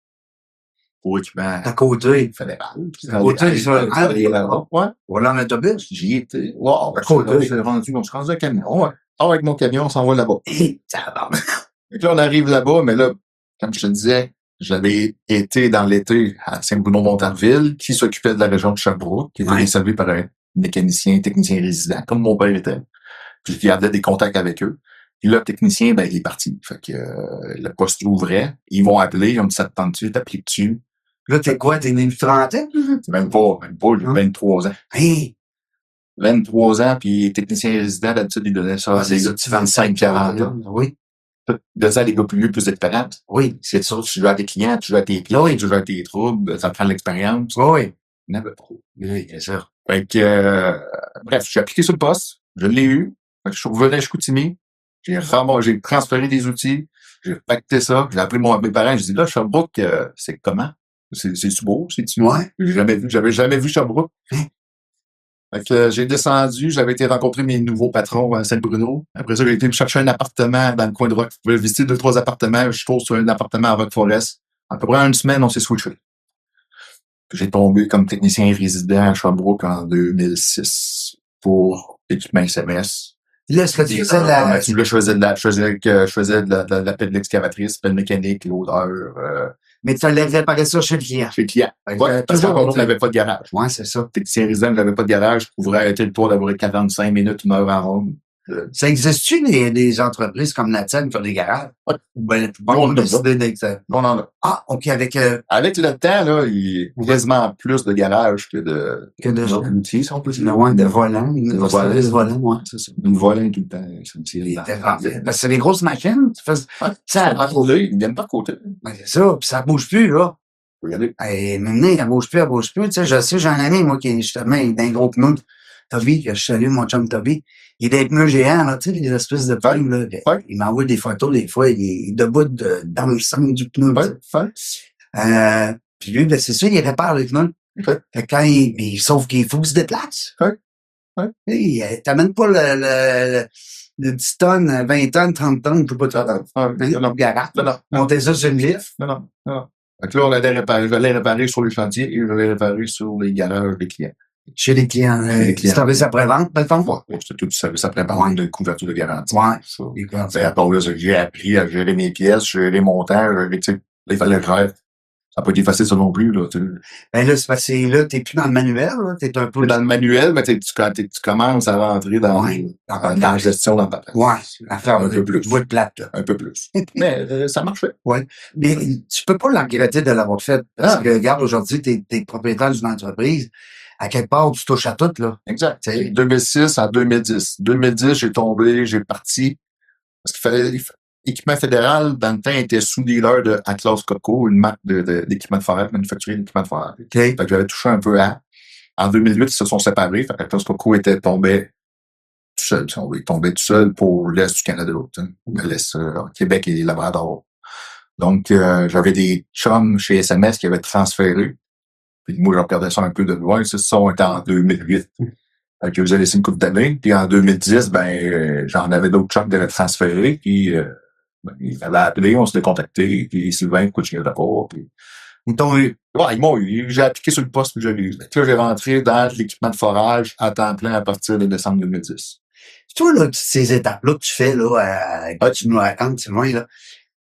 Pour équipement À côté. fédéral. Côté, ça. Ouais. Voilà en autobus. J'y étais. Wow. À côté. On s'est rendu un camion. Ouais. Ah, avec mon camion, on s'en va là-bas. Hé, ça va. Et puis là, on arrive là-bas, mais là, comme je te disais, j'avais été dans l'été à Saint-Bruno-Montarville, qui s'occupait de la région de Sherbrooke, qui était desservie par un mécanicien, technicien résident, comme mon père était. Puis je gardais des contacts avec eux. Puis là, le technicien, ben, il est parti. Fait que le poste ouvrait. Ils m'ont appelé, ils ont dit ça te tente-tu, t'appliques dessus. Là, t'es quoi? T'es né une trentaine? Même pas, j'ai 23 ans. Hey! 23 ans, puis technicien résident, d'habitude, ils donnaient ça à des gars de 25-40 ans. Oui. De ça, les gars plus vieux, plus d'expérience. Oui. C'est sûr, tu joues à tes clients, tu joues à tes pieds, Oui. tu joues à tes troubles, ça te prend de l'expérience. Oui. Il n'y en avait pas. Oui, bien sûr. Fait que, bref, j'ai appliqué sur le poste, je l'ai eu. Fait que je suis revenu à Chicoutimi, j'ai transféré des outils, j'ai pacté ça, j'ai appelé mes parents, j'ai dit là, Sherbrooke, c'est comment? C'est beau, c'est-tu? Ouais. J'avais jamais vu Sherbrooke. Hein? Fait que j'ai descendu, j'avais été rencontrer mes nouveaux patrons à Saint-Bruno. Après ça, j'ai été me chercher un appartement dans le coin de Rock. Je pouvais visiter 2-3 appartements. Je trouve sur un appartement à Rock Forest. À peu près une semaine, on s'est switché. Puis j'ai tombé comme technicien résident à Sherbrooke en 2006 pour équipement SMS. Là, est-ce que tu faisais la... Là, je faisais de la pelle d'excavatrice, pelle mécanique, l'odeur, Mais tu allais réparer ça chez le client. chez le client. Fait que, Ouais, parce qu'on n'avait pas de garage. Ouais, c'est ça. Technicien résident, je n'avais pas de garage, je pouvais arrêter le tour d'avoir 45 minutes, 1 heure en ronde. Ça existe-tu des entreprises comme la tienne qui ont des garages? Ouais. Ben, on on a décidé d'être... On en a. Ah, OK, avec... Avec le temps, là, il y a quasiment plus de garages que de outils, si on peut dire. Ouais, de volants. De volants, ouais. C'est ça. Une volant tout le temps. Parce que c'est des grosses machines. Tu fais... Ça va rouler, ils viennent pas de côté. Ben, c'est ça, puis ça bouge plus, là. Regardez. Et maintenant, elle bouge plus. Tu sais, je sais, j'ai un ami, moi, qui est justement d'un gros pneu. Toby, que je salue, mon chum Toby. Il est des pneus géants, là, tu sais, les espèces de pneus, là. Ouais. Il m'envoie des photos, des fois, il est debout dans le sang du pneu. Ouais. Puis lui, ben, c'est sûr, il répare les pneus. OK. Fait que sauf qu'il faut qu'il se déplace. Ouais. Ouais. Hey, t'amènes pas le 10 tonnes, 20 tonnes, 30 tonnes, tu peux pas te Non. garage. Non. Monter ça sur une lift. Non. Fait que là, j'allais réparer sur les chantiers et j'allais réparer sur les garages des clients. Chez les clients. Les clients. Service après-vente, par exemple? Ouais, c'était tout du service après-vente de couverture de garantie. Ouais. Ça. Les clients. À part là, j'ai appris à gérer mes pièces, gérer mon temps, tu sais, là, il fallait le faire. Ça n'a pas été facile, ça non plus, là, tu sais. Ben là, c'est parce que là, t'es plus dans le manuel, là. T'es un peu Dans le manuel, mais tu commences à rentrer dans la gestion dans ta place. Ouais. À faire un peu plus. Bout de plate, là. Un peu plus. Mais ça marchait. Ouais. Mais tu peux pas le regretter de l'avoir fait. Parce que, regarde, aujourd'hui, t'es propriétaire d'une entreprise. À quelque part, tu touches à tout, là. Exact. T'sais. 2006 à 2010. 2010, j'ai parti. Parce qu'il fallait, équipement fédéral, dans le temps, était sous-dealer de Atlas Copco, une marque d'équipement de forêt, manufacturier d'équipement de forêt. Okay. Fait que j'avais touché un peu à. En 2008, ils se sont séparés. Fait que Atlas Copco tombait tout seul. Il tombait tout seul pour l'Est du Canada, l'Est, Québec et Labrador. Donc, j'avais des chums chez SMS qui avaient transféré. Puis moi, je regardais ça un peu de loin. Ça, on était en 2008. Fait que vous avez laissé une couple d'années. Puis en 2010, j'en avais d'autres chums qui avaient transféré. Puis, ils m'avaient appelé, on s'était contacté. Puis Sylvain, écoute, je viens d'accord. Puis, Ils t'ont eu. ouais, ils m'ont eu. J'ai appliqué sur le poste que j'avais eu. Là, j'ai rentré dans l'équipement de forage à temps plein à partir de décembre 2010. Toi, là, ces étapes-là que tu fais, là, que tu nous racontes, c'est loin, là.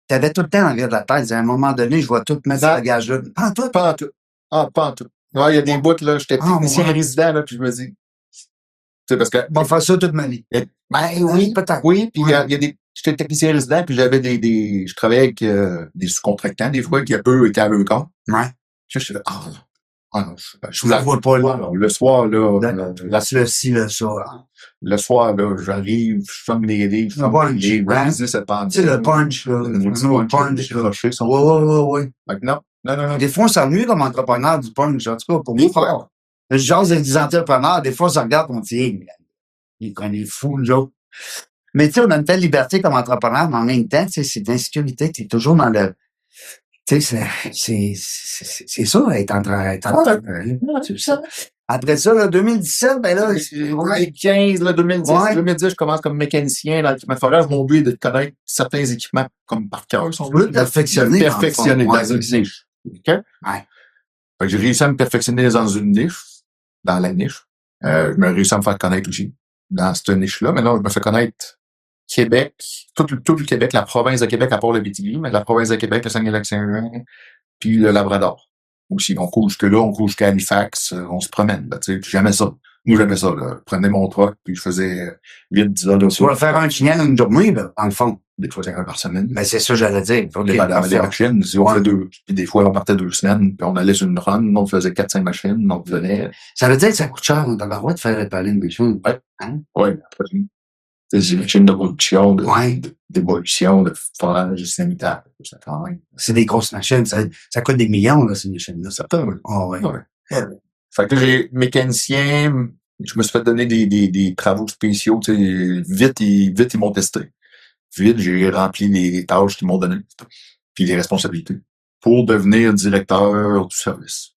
T'avais tout le temps en de la tête. À un moment donné, je vais tout mettre ce bagage-là. Pas en tout. Pas en tout. Ah, pas en tout. Ouais, il y a des bouts, là, j'étais technicien résident, là, puis je me dis, tu sais, parce que. On va faire ça toute ma vie. Ben oui, peut-être. Oui, puis il y a j'étais technicien résident, puis j'avais je travaillais avec des sous-contractants, des fois, qui eux étaient à eux compte. Ouais. Je suis là, non, je la vois pas, là. Le soir, là, le ci, le ça. le soir, là, j'arrive, je ferme les livres, je ferme les livres, hein? je cette bande. Tu sais, le punch, là. Le punch, décroché, ça. Ouais. Fait que non. Des fois, on s'ennuie comme entrepreneur du punch. En tout cas, pour moi, je jase des entrepreneurs. Des fois, on se regarde, on dit, il est fou, l'autre. Mais tu sais, on a une telle liberté comme entrepreneur, mais en même temps, tu sais, c'est de l'insécurité. Tu es toujours dans le... Tu sais, c'est ça, être entrepreneur. C'est ça. Après ça, là, 2017, ben là... 2015, là, 2010, ouais. 2010, je commence comme mécanicien dans l'équipement de forage. Mon but est de connaître certains équipements comme par cœur. Perfectionner dans une niche. OK? Ouais. Fait que j'ai réussi à me perfectionner dans une niche, dans la niche. Je me réussi à me faire connaître aussi dans cette niche-là. Maintenant, je me fais connaître Québec, tout le Québec, la province de Québec, à part le BTV, mais la province de Québec, le Saguenay-Lac-Saint-Jean, puis le Labrador. Aussi, on court jusque-là, on court jusqu'à Halifax, on se promène, tu sais, puis j'aimais ça. Moi, j'aimais ça, là. Je prenais mon truck, puis je faisais 8-10 heures de Tu vas faire un client une journée, là, en le fond. Des fois, 5 heures par semaine. Ben, c'est ça, j'allais dire. Des machines, si on fait deux, puis des fois, on partait 2 semaines, puis on allait sur une run, on faisait 4-5 machines, on venait. Ça veut dire que ça coûte cher, on a le droit de faire réparer une machine. Ouais. Hein? Ouais, après, des machines de production, d'évolution, de forage sanitaire, ça quand même. C'est des grosses machines, ça coûte des millions, là, ces machines-là. Certain, oui. Oh, ouais. Fait que j'ai mécanicien, je me suis fait donner des travaux spéciaux, tu sais, vite, ils m'ont testé. Vite, j'ai rempli les tâches qu'ils m'ont données, puis les responsabilités, pour devenir directeur du service.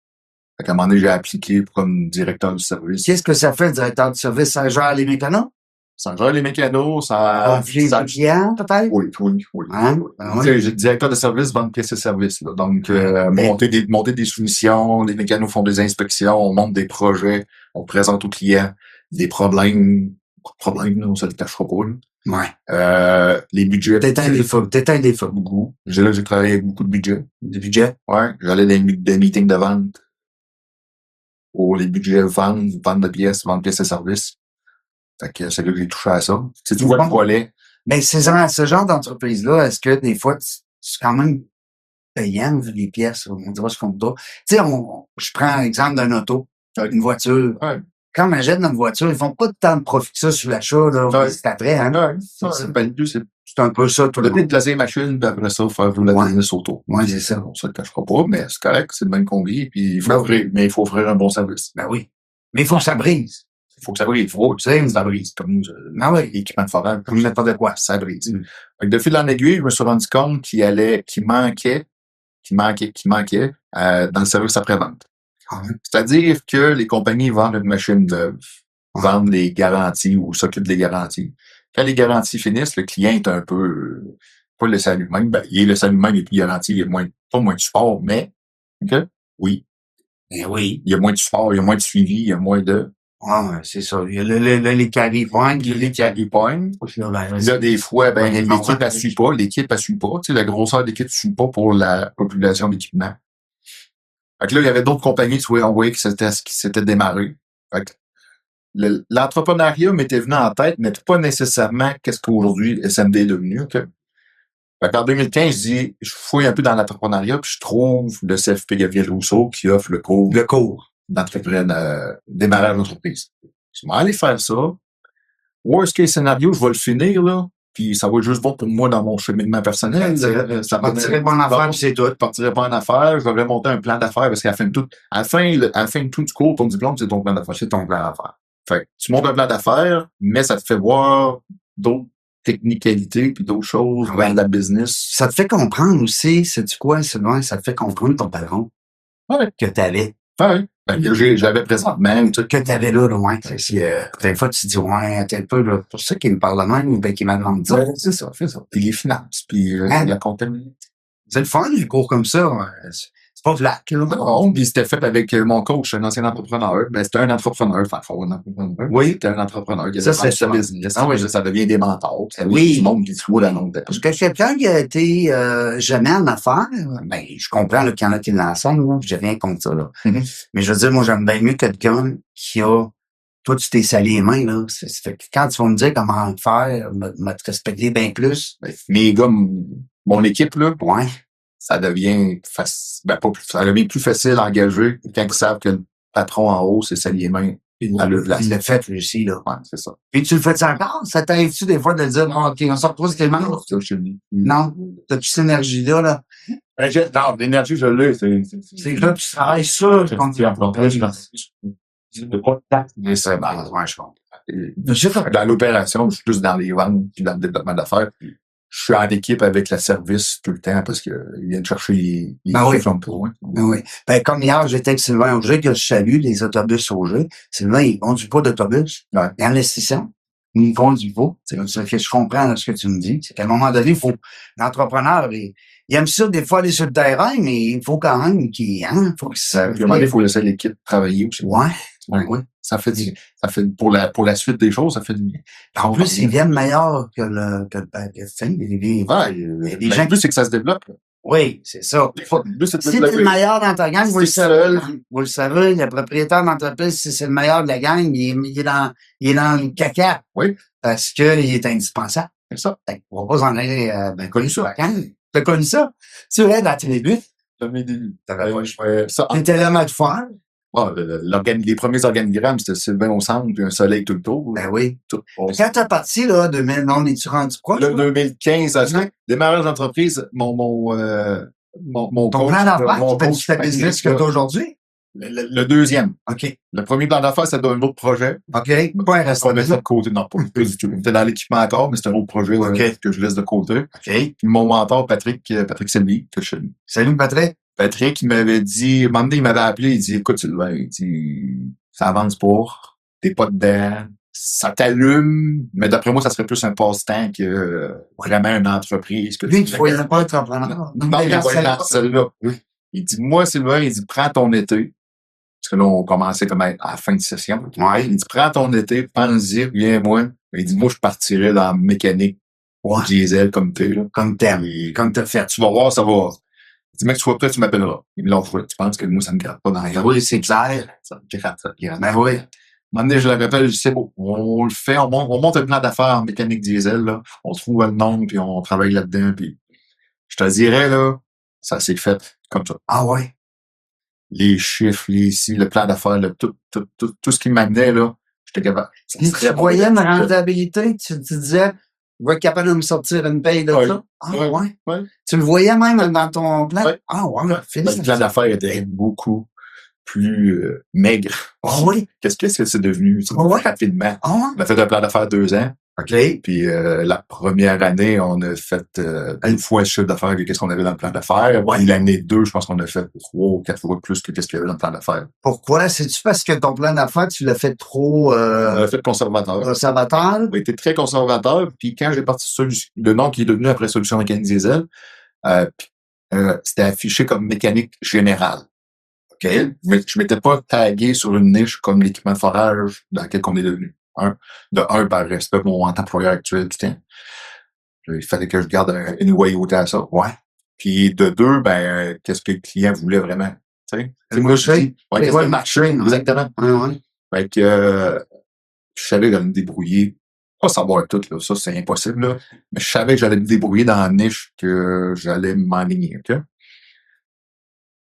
Fait qu'à un moment donné, j'ai appliqué comme directeur du service. Qu'est-ce que ça fait, le directeur du service? Ça gère les mécanos? Ça gère les mécanos, ça... Les clients, peut-être? Oui. Hein? Tu sais, j'ai directeur de service, vente pièces et services, là. Donc, monter des soumissions, les mécanos font des inspections, on monte des projets, on présente aux clients des problèmes, là, on se le cachera pas, là. Ouais. Les budgets. T'éteins des feux. Beaucoup. J'ai travaillé avec beaucoup de budgets. Des budgets? Ouais. J'allais dans des meetings de vente. Pour les budgets vente de pièces, vente pièces et services. Fait que c'est là que j'ai touché à ça. C'est tout le volet. Mais ce genre d'entreprise-là, est-ce que des fois, c'est quand même payant, les pièces, on dira ce qu'on voudra. Tu sais, je prends l'exemple d'un auto, une voiture. Ouais. Quand on achète une voiture, ils font pas tant de profit que ça sur l'achat, là. C'est après, hein. Ouais. C'est un peu ça, tout le temps de placer les machines, puis après ça, faire la business auto. Ouais, c'est ça. On se le cachera pas, mais c'est correct, c'est le même qu'on vit, puis il faut offrir un bon service. Ben oui. Mais il faut que ça brise. Il faut que ça brise. Tu sais, ça brise. Comme nous, équipement de forage. Comme n'importe quoi. Ça brise. Fait que de fil en aiguille, je me suis rendu compte qu'il manquait dans le service après-vente. C'est-à-dire que les compagnies vendent une machine neuve, vendent les garanties ou s'occupent des garanties. Quand les garanties finissent, le client est un peu pas laissé à lui-même. Ben, il est laissé à lui-même et puis garantie, il y a pas moins de support, mais oui. Ben oui. Il y a moins de support, il y a moins de suivi, il y a moins de. Ah, c'est ça. Il y a les carry points. Les carry points. Là, des fois, l'équipe ne suit pas. L'équipe ne suit pas. Tu sais, la grosseur de l'équipe ne suit pas pour la population d'équipement. Fait que là, il y avait d'autres compagnies, tu vois, on voyait qui s'étaient démarrées. Fait que l'entrepreneuriat m'était venu en tête, mais pas nécessairement qu'est-ce qu'aujourd'hui SMD est devenu. Okay? Fait qu'en 2015, je fouille un peu dans l'entrepreneuriat, puis je trouve le CFP Gabriel Rousseau qui offre le cours démarrage d'entreprise. Je vais aller faire ça. Worst case scénario, je vais le finir, là. Puis ça va être juste bon pour moi dans mon cheminement personnel. Ça partirait pas en affaires, puis c'est tout. Ça partirait pas en affaires. Je vais monter un plan d'affaires parce qu'à la fin de tout, à la fin de tout du cours, ton diplôme, c'est ton plan d'affaires. C'est ton plan d'affaires. Fait que tu montes un plan d'affaires, mais ça te fait voir d'autres technicalités puis d'autres choses dans la business. Ça te fait comprendre aussi, sais-tu quoi, Sylvain? Ça te fait comprendre ton patron. Ouais. Que t'avais. Ouais. J'avais présentement. Que t'avais là, ouais. Des fois, tu te dis, ouais, t'es un peu, là. Pour ça qu'il me parle de même, ben, qu'il m'a demandé ça. Ouais, c'est ça. Puis les finances, puis la comptabilité. C'est le fun, les cours comme ça. C'est pas flat, là. Non, puis c'était fait avec mon coach, un ancien entrepreneur. Ben, c'était un entrepreneur, un entrepreneur. Oui. C'était un entrepreneur. Ça, c'est ça. Business. Ah oui, ça devient des mentors. Oui. Du monde qui se roule à long terme. Parce que quelqu'un qui a été jamais en affaires, ben, je comprends là, qu'il y en a qui l'enseignent, là. J'ai rien contre ça, là. Mm-hmm. Mais je veux dire, moi, j'aime bien mieux quelqu'un qui a... Toi, tu t'es salé les mains, là. Ça fait que quand tu vas me dire comment faire, me te respecter bien plus. Ben, mes gars, mon équipe, là. Ouais. Ça devient facile, ben pas plus, ça devient plus facile à engager quand ils savent que le patron en haut, c'est ça les mains à le place. Il l'a fait, lui aussi, là. Ouais, c'est ça. Puis tu le fais encore? Ça t'arrive-tu des fois de dire, OK, on sort trop, c'est tellement. Non? T'as-tu cette énergie-là, là? Non, l'énergie, je l'ai, c'est là, tu travailles ça, je comprends. Mais c'est ouais, je comprends. Dans l'opération, je suis plus dans les ventes puis dans le développement d'affaires. Je suis en équipe avec la service tout le temps parce qu'ils viennent chercher les chiffres pour moi. Oui. Ben, comme hier, j'étais avec Sylvain Auger, que je salue, les autobus Auger. Sylvain, il conduit pas d'autobus. Ouais. Il investit. Il conduit pas. C'est ça que je comprends ce que tu me dis. C'est qu'à un moment donné, l'entrepreneur, il aime ça, des fois, aller sur le terrain, mais il faut quand même qu'il, il faut laisser l'équipe travailler aussi. Ouais. Ça fait pour la suite des choses, ça fait du bien. En plus, ils viennent meilleurs que le gens. Plus c'est que ça se développe. Oui, c'est ça. Si t'es le meilleur dans ta gang, vous le savez, le propriétaire d'entreprise, si c'est le meilleur de la gang, il est dans le caca. Oui. Parce que il est indispensable. C'est ça. On va pas s'en aller, connu ça. T'as connu ça? Tu es dans tes débuts? Dans mes débuts. T'étais là à te faire? Les premiers organigrammes, c'était Sylvain au centre puis un soleil tout le tour. Ben oui. Quand t'es parti, là, on est-tu rendu proche? Le 2015, démarrage d'entreprise, mon ton plan d'affaires, tu fais ta business que t'as aujourd'hui? Le deuxième. OK. Le premier plan d'affaires, c'était un autre projet. OK. Pas un restaurant. On mettait de côté. Non, pas du tout. C'était dans l'équipement encore, mais c'était un autre projet que je laisse de côté. OK. Puis mon mentor, Patrick Selby, que je salue. Salut, Patrick. Patrick, il m'avait dit, un moment donné, il m'avait appelé, il dit, écoute, Sylvain, il dit, ça avance pas, t'es pas dedans, ça t'allume, mais d'après moi, ça serait plus un passe-temps que vraiment une entreprise. Lui, il ne voyait pas être entrepreneur. Non, il voyait dans celle-là. Il dit, moi, Sylvain, il dit, prends ton été. Parce que là, on commençait comme à la fin de session. Ouais. Il dit, prends ton été, pense-y, viens-moi. Il dit, moi, je partirais dans la mécanique. Ouais. Diesel, comme t'es, là. Comme t'as fait. Tu vas voir, ça va. Il dit, mec, tu sois prêt, tu m'appelleras. Il me l'envoie. Tu penses que moi, ça me gratte pas dans les Oui, c'est clair. Ça me gratte. Ben oui. Un moment donné, je le rappelle, je dis, c'est beau. On le fait, on monte un plan d'affaires en mécanique diesel, là. On trouve le nom, puis on travaille là-dedans, puis je te dirais, là, ça s'est fait comme ça. Ah ouais. Les chiffres, le plan d'affaires, tout ce qui m'amenait, là, j'étais capable. Tu voyais une rentabilité, tu disais, je vais être capable de me sortir une paye de ça. Ah ouais. Tu le voyais même dans ton plan? Ouais. Ah ouais. Le plan d'affaires était beaucoup plus maigre. Ah oui. Qu'est-ce que c'est devenu? Ouais. Rapidement. Ah ouais. On a fait un plan d'affaires 2 ans. OK. Puis la première année, on a fait une fois le chiffre d'affaires que qu'est-ce qu'on avait dans le plan d'affaires. Ouais. Puis l'année 2, je pense qu'on a fait 3 ou 4 fois plus que qu'est-ce qu'il y avait dans le plan d'affaires. Pourquoi? C'est-tu parce que ton plan d'affaires, tu l'as fait trop On a fait conservateur. conservateur? On a été très conservateur. Puis quand j'ai parti le nom qui est devenu après Solution Mécanique Diesel, c'était affiché comme mécanique générale. OK? Mais je m'étais pas tagué sur une niche comme l'équipement de forage dans lequel on est devenu. Par respect pour mon employeur actuel, putain. Il fallait que je garde une loyauté à ça. Ouais. Puis de 2, qu'est-ce que le client voulait vraiment? Tu sais? Le marché. Ouais, qu'est-ce que le marché? Exactement. Ouais. Fait que je savais que j'allais me débrouiller. Pas savoir tout, là, ça c'est impossible, là. Mais je savais que j'allais me débrouiller dans la niche que j'allais m'enligner, OK?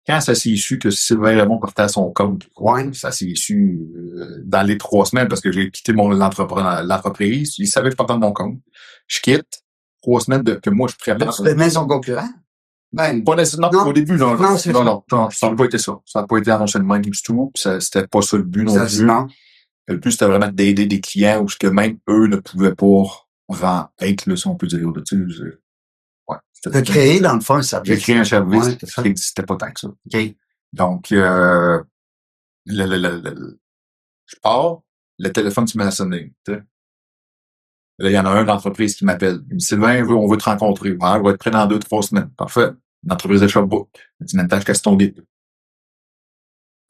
Quand ça s'est su que Sylvain Raymond partait à son compte, ouais, ça s'est su dans les 3 semaines parce que j'ai quitté l'entreprise. Il savait que je partais de mon compte. Je quitte 3 semaines que moi je prépare. Tu mets son concurrent? Ben, pas nécessairement. Non, au début, non, ça n'a pas été ça. Ça n'a pas été annoncé de même du tout. C'était pas ça le but non plus. Non. Le but, c'était vraiment d'aider des clients où ce que même eux ne pouvaient pas être, là, si on peut dire. Là, tu sais, ouais. Tu as créé, dans le fond, un service. J'ai créé un service Ouais, qui n'existait pas tant que ça. OK. Donc, je pars, le téléphone se met à sonner. Tu sais. Là, il y en a un d'entreprise qui m'appelle. Il me dit, Sylvain, on veut te rencontrer. Ouais, on va être prêt dans 2-3 semaines. Parfait. L'entreprise de Sherbrooke. Il dit, Nantage Castonguay.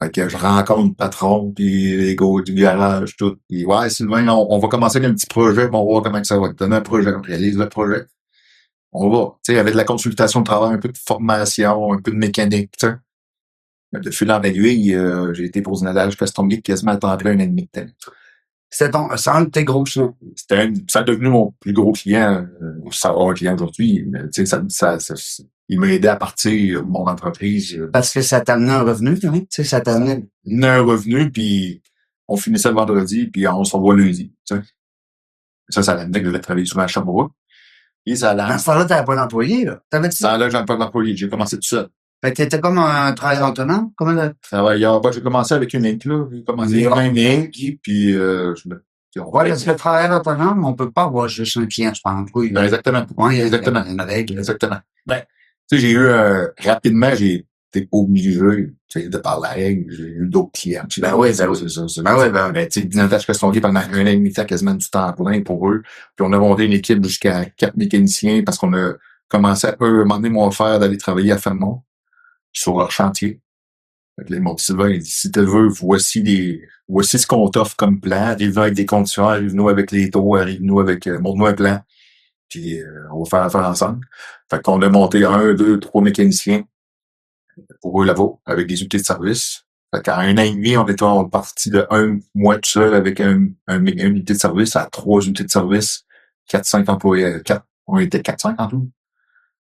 Fait que je rencontre le patron, puis les gars du garage, tout. Puis, ouais, Sylvain, on va commencer avec un petit projet, puis on va voir comment ça va. Donner un projet, on réalise le projet. On va, tu sais, avec de la consultation de travail, un peu de formation, un peu de mécanique, tu sais. De fil en aiguille, j'ai été pour Nantage Castonguay quasiment à temps plein 1 an et demi de temps. C'est un de tes gros clients. Ça a devenu mon plus gros client, ça va un client aujourd'hui, mais tu sais, il m'a aidé à partir de mon entreprise. Parce que ça t'a amené un revenu, quand même. Tu sais, ça t'a amené un revenu, puis on finissait le vendredi, puis on se revoit lundi, tu sais. Ça l'amenait que je devais travailler souvent à Sherbrooke. Et ça dans ce temps-là, t'avais pas d'employé, là. T'avais dit ça? Là, j'avais pas d'employé. J'ai commencé tout seul. Fait que t'étais comme un travailleur autonome? Comment là? J'ai commencé avec une Inc, là. J'ai commencé avec une Inc, puis ouais, parce que le travailleur autonome, on peut pas avoir juste un client, je pense. Oui. Ben, exactement. Ouais, exactement. Une règle. Exactement. Ben, tu sais, j'ai eu, rapidement, j'ai été obligé, tu sais, de par la règle, j'ai eu d'autres clients. Ben oui, c'est ça. Ben, tu sais, Dinatage Castonguay pendant 1 an et demi, quasiment du temps plein pour eux. Puis on a monté une équipe jusqu'à 4 mécaniciens parce qu'on a commencé à demander mon frère d'aller travailler à Fermont sur leur chantier. Fait que là, mon petit Sylvain, il dit, si tu veux, voici ce qu'on t'offre comme plan. Arrive-nous avec des conditions, arrive-nous avec les taux, arrive-nous avec, montre-nous un plan. Puis, on va faire affaire ensemble. Fait qu'on a monté 1, 2, 3 mécaniciens pour eux là-bas, avec des unités de service. Fait qu'en 1 an et demi, on est parti de 1 mois tout seul avec une unité de service à 3 unités de service, 4-5 employés, on était 4-5 en tout.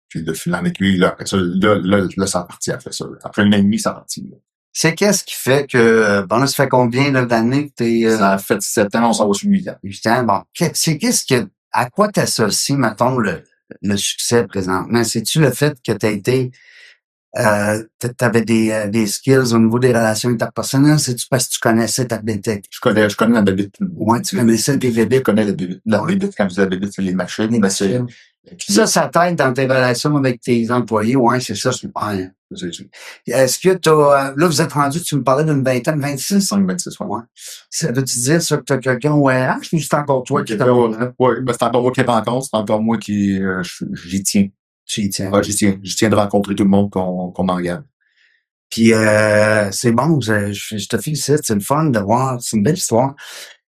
Puis de fil en aiguille, là, après ça, là, ça a parti après ça. Après 1 an et demi, ça a parti. Là. C'est qu'est-ce qui fait que, bon, là, ça fait combien d'années que t'es... Ça a fait 7 ans, on s'en va sur 8 ans. 8 ans, bon. À quoi t'associes, mettons, le succès présentement? C'est-tu le fait que t'as été, t'avais des skills au niveau des relations interpersonnelles? C'est-tu parce que tu connaissais ta bébête? Je connais la bébête. Ouais, tu connaissais tes bébés. Je connais la bébête. Quand je dis la bébête, c'est les machines. Les machines. Ça t'aide dans tes relations avec tes employés. Ouais, c'est ça, super. Est-ce que là, vous êtes rendu, tu me parlais d'une vingtaine, 26? 26, ouais. Ça veut-tu dire ça que t'as quelqu'un au RH ou c'est encore toi qui t'as... Oui, c'est encore moi qui rencontre, c'est encore moi qui, j'y tiens. Tu y tiens. Ouais, j'y tiens de rencontrer tout le monde qu'on m'engage. Puis, c'est bon, je te félicite, c'est le fun de voir, c'est une belle histoire.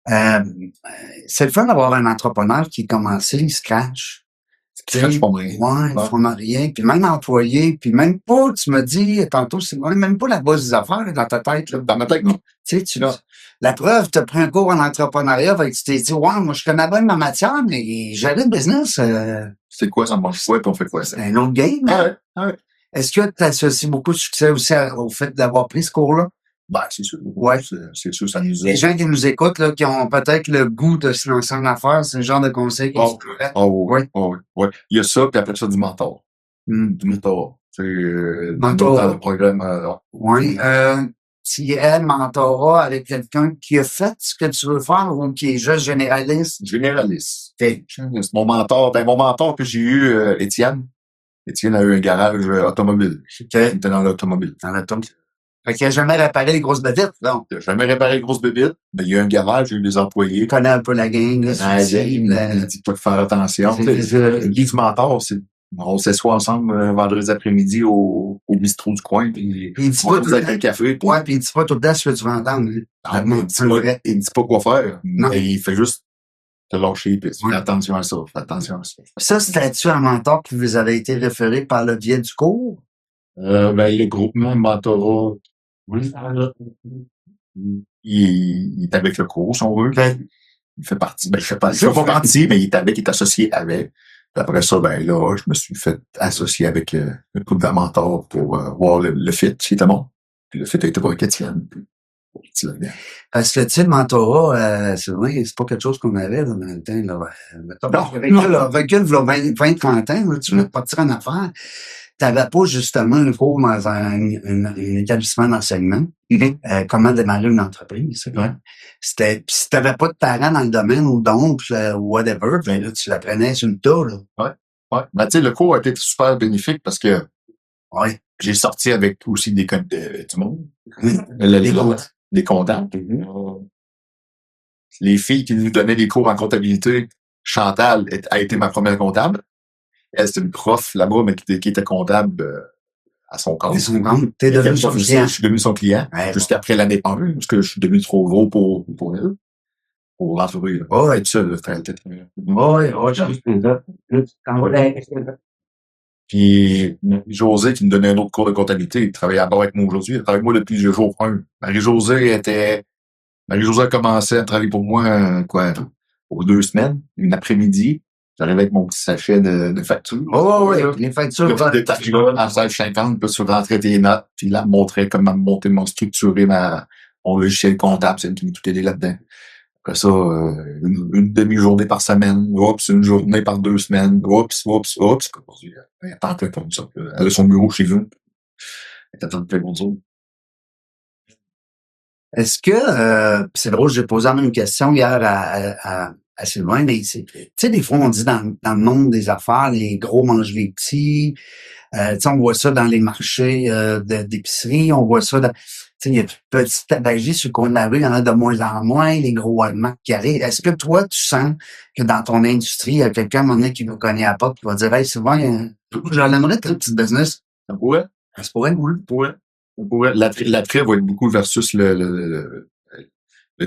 C'est le fun d'avoir un entrepreneur qui commencé scratch. Scratch pour rien. Ouais, ils font rien. Puis même employé, puis même pas, tu m'as dit tantôt, c'est même pas la base des affaires là, dans ta tête. Là. Dans ma tête, non. Tu sais, la preuve, tu as pris un cours en entrepreneuriat, fait que tu t'es dit, ouais, moi je connais bien ma matière, mais gérer le business. C'est quoi, ça mange quoi, puis on fait quoi ça? C'est un autre game. Ouais. Est-ce que tu associes beaucoup de succès aussi au fait d'avoir pris ce cours-là? Ben, c'est sûr. Ouais. C'est sûr, ça nous aide. Les gens qui nous écoutent, là, qui ont peut-être le goût de se lancer en affaires, c'est le genre de conseil qu'ils pourraient. Oui. Il y a ça, puis après ça, du mentor. Du mentor. C'est mentor dans le programme. Oui. partirais mentorat avec quelqu'un qui a fait ce que tu veux faire ou qui est juste généraliste? Généraliste. OK. Mon mentor que j'ai eu, Étienne. Étienne a eu un garage automobile. Il était dans l'automobile. Dans le temps. Fait qu'il a jamais réparé les grosses bébites, donc. Il n'a jamais réparé les grosses bébites, mais il y a un garage, il y a eu des employés. Il connaît un peu la gang, là. Il dit pas de faire attention. Le livre mentor, on s'assoit ensemble vendredi après-midi au bistrot du coin, puis il dit on pas va avec un café. Puis, ouais, puis il dit pas tout le temps ce que tu vas entendre. il dit pas quoi faire, Non. mais il fait juste te lâcher, puis Ouais. fais attention à ça, fais attention à ça. Ça, c'était-tu un mentor qui vous avait été référé par le biais du cours? Le groupement mentorat, oui, il est avec le cours, si on veut. Il fait partie, il fait pas partie, mais il est associé avec. Puis après ça, là, je me suis fait associer avec un groupe de mentors pour voir le fit, si c'était bon. Puis le fit a été pour Étienne. Parce que, tu sais, le mentorat, c'est vrai, c'est pas quelque chose qu'on avait, là, dans le temps, là. Recule, 20-30 ans, là, tu voulais partir en affaires. T'avais pas, justement, un cours dans un établissement d'enseignement. Comment démarrer une entreprise, c'est vrai. C'était, pis si t'avais pas de parents dans le domaine, ou d'oncles, ou whatever, là, tu l'apprenais sur le tas, là. Ouais. Ben, tu sais, le cours a été super bénéfique parce que, Ouais. j'ai sorti avec aussi du monde. Des comptables. Les filles qui nous donnaient les cours en comptabilité, Chantal a été ma première comptable. Elle, c'était une prof là-bas, mais qui était comptable à son compte. T'es devenu son client. Je suis devenu son client. Ouais, jusqu'après l'année 1, parce que je suis devenu trop gros pour elle. Pour l'entreprise. Ouais. Être seul, Puis José qui me donnait un autre cours de comptabilité, il travaillait à bord avec moi aujourd'hui, il travaille avec moi depuis le jour 1. Marie-Josée a commencé à travailler pour moi, pour 2 semaines, une après-midi. J'arrivais avec mon petit sachet de factures. Ouais, les factures. En 16,50, puis tu rentrais tes notes, puis là, me montrait comment structurer mon logiciel comptable, c'est qui m'est tout aidé là-dedans. Après ça, une demi-journée par semaine, une journée par 2 semaines, elle attend comme ça. Elle a son bureau chez vous. Elle attend de faire mon jour. Est-ce que, c'est drôle, j'ai posé la même question hier à Sylvain, mais tu sais, des fois, on dit dans le monde des affaires, les gros mangent les petits. Tu sais, on voit ça dans les marchés d'épicerie, on voit ça dans... Tu sais, il y a de petites tabagies sur le coin de la rue, il y en a de moins en moins, les gros Walmart qui arrivent. Est-ce que toi, tu sens que dans ton industrie, il y a quelqu'un à un moment donné qui vous connaît à pas, qui va dire, hey, Sylvain, j'en aimerais très petit business. Ça pourrait? Ça se pourrait, oui. Ça pourrait. L'attrait va être beaucoup versus le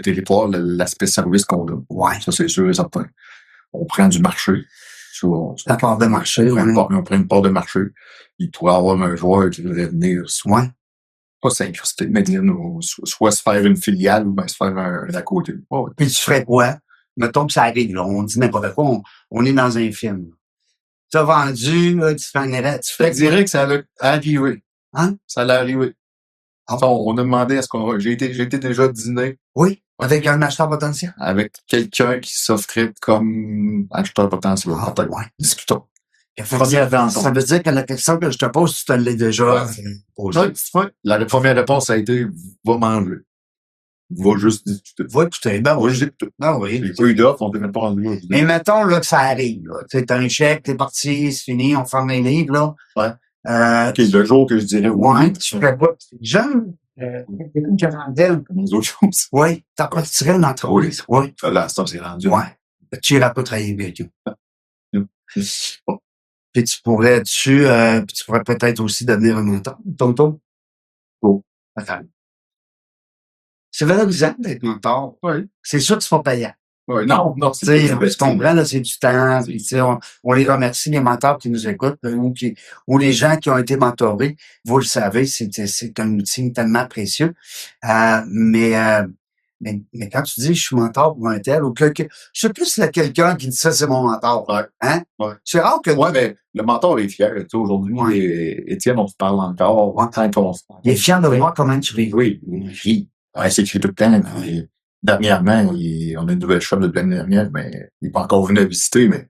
territoire, l'aspect service qu'on a. Ouais. Ça, c'est sûr et certain. On prend du marché. La part de marché, on prend une part de marché. Il pourrait y avoir un joueur qui voudrait venir, pas s'incruster, mais soit se faire une filiale ou bien se faire un à côté. Ouais. Puis tu ferais quoi? Mettons que ça arrive, là. On dit n'importe quoi, on est dans un film. Tu as vendu, là, tu fais un erreur, tu fais... Je dirais que ça allait arriver. Hein? Ça allait arriver. On a demandé j'ai été déjà dîner. Oui, avec un acheteur potentiel. Avec quelqu'un qui s'offrait comme acheteur potentiel. Ouais. Discutons. Ça veut dire que la question que je te pose, tu te l'as déjà posée. La première réponse a été, va manger. Va juste discuter. Va écouter. Ben oui. Ben oui. J'ai pas eu d'offre, on t'est même pas rendu là. Mais mettons, là, que ça arrive, là. Tu sais, t'as un chèque, t'es parti, c'est fini, on ferme les livres, là. Ouais. OK, le jour que je dirais ouais. Tu fais quoi? Jeune, une quarantaine. Comme les autres choses. Oui. T'en partirais une entreprise. Oui. Là, ça, c'est rendu. Ouais. Tu iras pas travailler avec eux. Puis tu pourrais peut-être aussi devenir un mentor. Tonton? Oh. Attends. C'est valorisant d'être mentor. Oui. C'est sûr que c'est pas payant. Oui, non. Tu sais, tu comprends, là, c'est du temps. Puis, tu sais, on les remercie, les mentors qui nous écoutent, ou les gens qui ont été mentorés. Vous le savez, c'est un outil tellement précieux. Mais quand tu dis je suis mentor pour un tel, ou quelqu'un, je sais plus s'il y a quelqu'un qui dit ça, c'est mon mentor. Ouais. Hein? Ouais. C'est rare que. Ouais, mais le mentor est fier. Tu sais, aujourd'hui, Étienne, on se parle encore. Il est fier de voir comment tu vis. Oui. Ouais, c'est écrit tout le temps. Dernièrement, on a une nouvelle shop de l'année dernière, mais il n'est pas encore venu à visiter, mais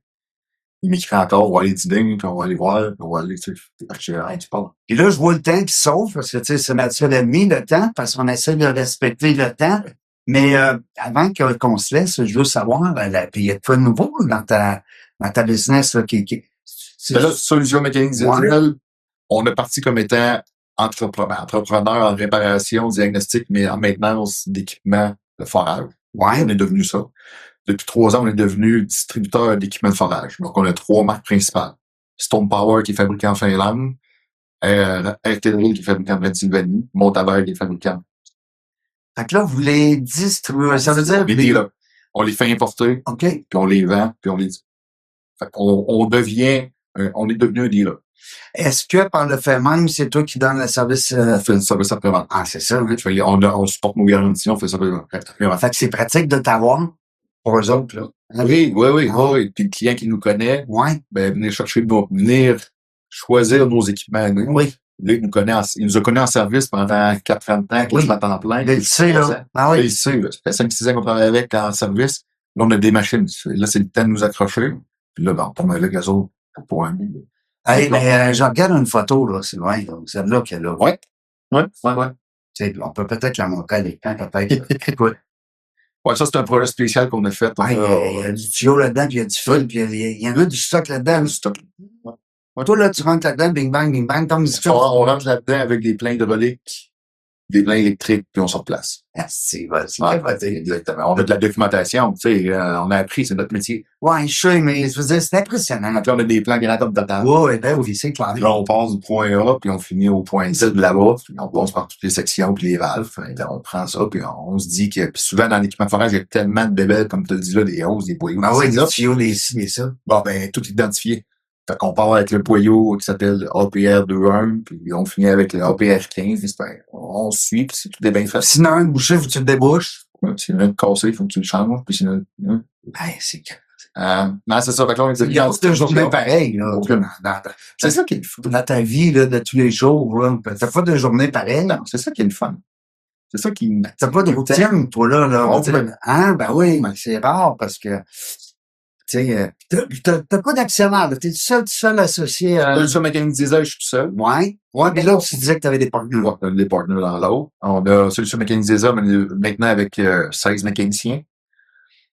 il m'écrit encore, on va aller dîner, puis on va aller voir, puis on va aller, tu sais. Tu parles. Et là, je vois le temps qui sauve, parce que, tu sais, c'est naturel ennemi, le temps, parce qu'on essaie de respecter le temps. Mais avant qu'on se laisse, je veux savoir, puis il y a de quoi de nouveau dans ta business là, Ben là, Solutions Mécaniques Diesel, on est parti comme étant entrepreneur en réparation, diagnostic, mais en maintenance d'équipements de forage. Ouais. On est devenu ça. Depuis 3 ans, on est devenu distributeur d'équipements de forage. Donc, on a 3 marques principales. Stone Power, qui est fabriqué en Finlande, RTL, qui est fabriqué en Pennsylvanie, Montaver, qui est fabriqué en... Fait que là, vous les distribuez, ça veut dire... Les dealers. On les fait importer, OK. puis on les vend, puis on les... Fait qu'on on devient... on est devenu un dealer. Est-ce que, par le fait même, c'est toi qui donnes le service... On fait le service après-vente. Ah, c'est ça, hein? On supporte nos garanties, on fait ça après-vente. Fait que c'est pratique de t'avoir pour eux autres, là. Oui. Puis le client qui nous connaît, Ouais. ben, venir choisir nos équipements. Oui. Là, il nous a connus en service pendant 40 ans, Oui. à temps plein. Il sait, là. Ah Là, oui. il sait, là. Ça fait 5-6 ans qu'on travaille avec en service. Là, on a des machines. Là, c'est le temps de nous accrocher. Puis là, ben, on tombe avec les autres pour un mieux. Hey, mais je regarde une photo, là, Sylvain, là, celle-là qu'elle a là. Ouais. Tu sais, on peut peut-être la montrer à l'écran, peut-être. Écoute. Ouais, ça, c'est un projet spécial qu'on a fait. Ouais, il y a du tuyau là-dedans, puis il y a du fil, puis il y en a du stock là-dedans. Du stock. Ouais. Toi, là, tu rentres là-dedans, bing bang, comme du On rentre là-dedans avec des pleins hydrauliques, des pleins électriques, puis on se replace. Ah, c'est vas-y. Ouais, exactement. On a de la documentation, tu sais, on a appris, c'est notre métier. Ouais, je sais, mais je veux dire, c'est impressionnant. Puis on a des plans grands comme total. Ouais, ben oui, c'est clair. Là, on passe du point A, puis on finit au point Z de là-bas, puis on passe par toutes les sections, puis les valves. On prend ça, puis on se dit que... Puis souvent, dans l'équipement de forage, il y a tellement de bébelles, comme tu le dis là, des hausses, des boyaux. Ah oui, des tuyaux, des ci, des ça. Bon, ben, tout identifié. Fait qu'on part avec le boyau qui s'appelle APR 21, puis on finit avec le APR 15. On suit, puis c'est tout est bien fait. Sinon, un bouché, faut que tu le débouches. Ouais, si un cassé, il faut que tu le changes, puis sinon... Hey, c'est non, c'est ça. Fait que là, on il y a pas de journée pareille, là. C'est ça qui est le fun. Dans ta vie, là, de tous les jours, là. T'as pas de journée pareille. Non, c'est ça qui est le fun. C'est ça qui... T'as pas de routine, toi, là. On peut. Hein? Ben oui, mais c'est rare parce que, tu sais, t'as pas d'actionnaire, là. T'es tout seul associé à... Solutions Mécaniques Diesel, je suis tout seul. Ouais. Ouais, mais là, tu disais que t'avais des partenaires. Ouais, on a des partenaires dans l'autre. On a Solutions Mécaniques Diesel, mais maintenant avec 16 mécaniciens,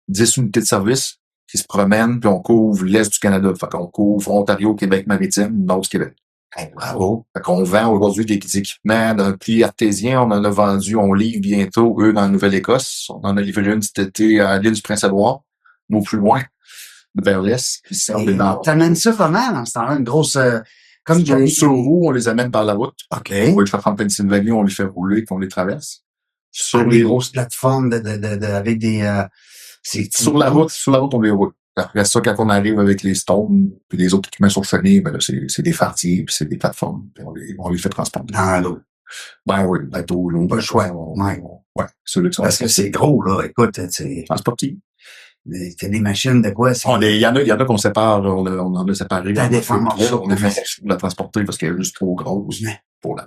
10 unités de service qui se promènent, puis on couvre l'Est du Canada. Fait qu'on couvre Ontario, Québec maritime, Nord du Québec. Hey, bravo. Fait qu'on vend aujourd'hui des équipements d'un pli artésien. On en a vendu, on livre bientôt, eux, dans la Nouvelle-Écosse. On en a livré une cet été à l'île du Prince-Édouard, non plus loin, vers l'Est. T'amènes ça comment, dans ce temps-là? Une grosse... comme sur roue, on les amène par la route. OK. On va les faire en Pennsylvanie, on les fait rouler, puis on les traverse. Sur les grosses plateformes avec des... Sur la route, on les roule. Après ça, quand on arrive avec les stones, puis les autres équipements sur chenille, ben là, c'est des fartiers, puis c'est des plateformes, puis on les fait transporter. Dans l'eau. Ben oui, bateau, l'eau. Pas le choix. Ouais, ceux-là qui sont... Parce que c'est gros, là. Écoute, c'est... Transportés. T'as des machines de quoi? Il y en a qu'on sépare, on en a séparé. T'as des femmes on a fait la transporter parce qu'elle est juste trop grosse pour la...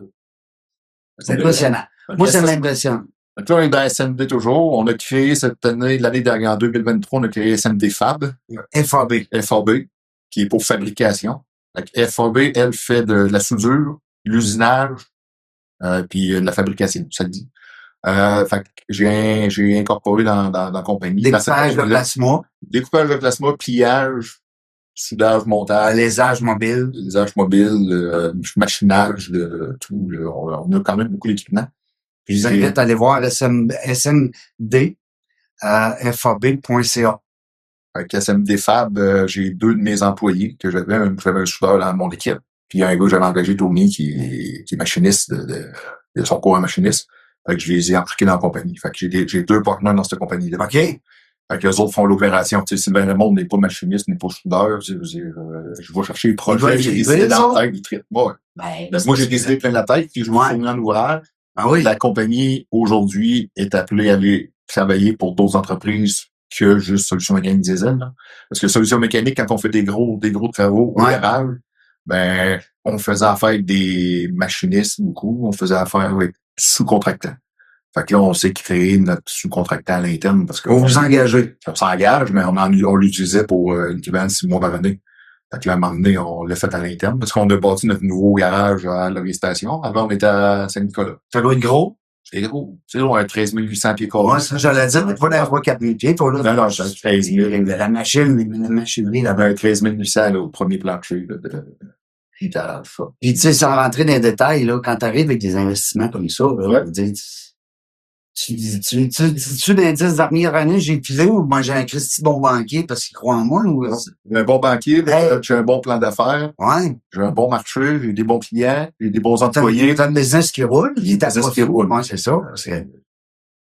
C'est impressionnant. Moi, ça m'impressionne. Donc là, on est dans SMD toujours. On a créé cette année, l'année dernière, en 2023, on a créé SMD Fab. FAB. FAB, qui est pour fabrication. FAB, elle fait de la soudure, l'usinage, puis de la fabrication, ça le dit. Fait que j'ai incorporé dans la compagnie. Découpage de plasma. Découpage de plasma, pliage, soudage, montage. Lésage mobile. Lésage mobile, machinage, tout. On a quand même beaucoup d'équipements. Je vous invite à aller voir smd fab.ca. Avec SMD Fab, j'ai 2 de mes employés que j'avais un soudeur dans mon équipe. Puis il y a un gars que j'avais engagé, Tony, qui est machiniste de son cours en machiniste. Fait que je les ai embarqués dans la compagnie. Fait que j'ai 2 partenaires dans cette compagnie-là. OK. Fait que les autres font l'opération. Tu sais, Sylvain Raymond n'est pas machiniste, n'est pas soudeur. Je vais chercher les projets, j'ai décidé dans la tête, ils traitent. Moi, j'ai décidé plein la tête, puis je vous fournis en ouvrage. Ah oui. La compagnie, aujourd'hui, est appelée à aller travailler pour d'autres entreprises que juste Solutions Mécaniques Diesel. Là. Parce que Solutions Mécaniques, quand on fait des gros travaux au garage, ben, on faisait affaire avec des machinistes beaucoup, on faisait affaire avec sous-contractants. Fait que là, on s'est créé notre sous-contractant à l'interne parce que... Vous vous engagez. On s'engage, mais on l'utilisait pour l'équivalent de 6 mois par année. Fait que là, à un moment donné, on l'a fait à l'interne parce qu'on a bâti notre nouveau garage à l'Orientation. Avant, on était à Saint-Nicolas. Ça doit être gros. C'est gros. C'est gros, à 13 800 pieds carrés. Ouais, ça, j'allais dire, mais pas d'avoir 4 000 pieds, toi, là. Non, j'ai 13 000. La machinerie, Il y là-bas. avait un 13 800 là, au premier plancher là, de garage, ça. Puis, tu sais, sans rentrer dans les détails, là, quand t'arrives avec des investissements comme ça, là, Ouais. je veux dire, tu dans les 10 dernières années, j'ai filé ou moi, j'ai un Christy bon banquier parce qu'il croit en moi, ou? J'ai un bon banquier, Hey. j'ai un bon plan d'affaires, Ouais. j'ai un bon marché, j'ai des bons clients, j'ai des bons T'as employés. un business qui roule, il est à Business profit. qui roule. Ouais, c'est ça.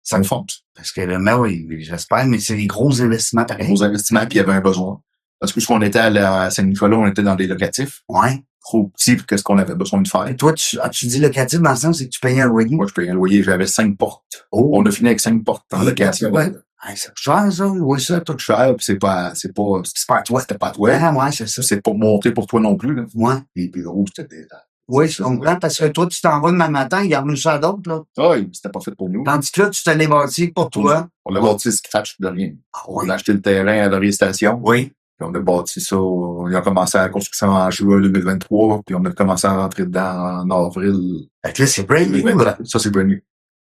Ça me fonce. Parce que, mais oui, j'espère, mais c'est des gros investissements pareils. Gros investissements, puis il y avait un besoin. Parce que quand on était à Saint-Nicolas, on était dans des locatifs. Ouais. Trop petits pour ce qu'on avait besoin de faire. Et toi, tu dis locatif dans le sens, c'est que tu payais un loyer? Moi, je payais un loyer, j'avais 5 portes. Oh. On a fini avec 5 portes en location. Ouais. Hey, c'est cher, ça, oui, ça. C'est tout cher, puis c'est pas C'est pas à toi. c'était pas à toi. Ah, ouais, c'est ça. C'est pas monté pour toi non plus, là. Ouais. Les bureaux, c'était des... Oui, je comprends, parce que toi, tu t'en vas demain matin, il y en a ça à d'autres, là. Ah, c'était pas fait pour nous. Tandis que là, tu t'en es bâti pour toi. On a bâti scratch de rien. Ah, On a acheté le terrain à Laurier Station. Oui. Puis on a bâti ça. On a commencé la construction en juin 2023. Puis on a commencé à rentrer dedans en avril. Fait que là, c'est brand new, là. Ça, c'est brand new.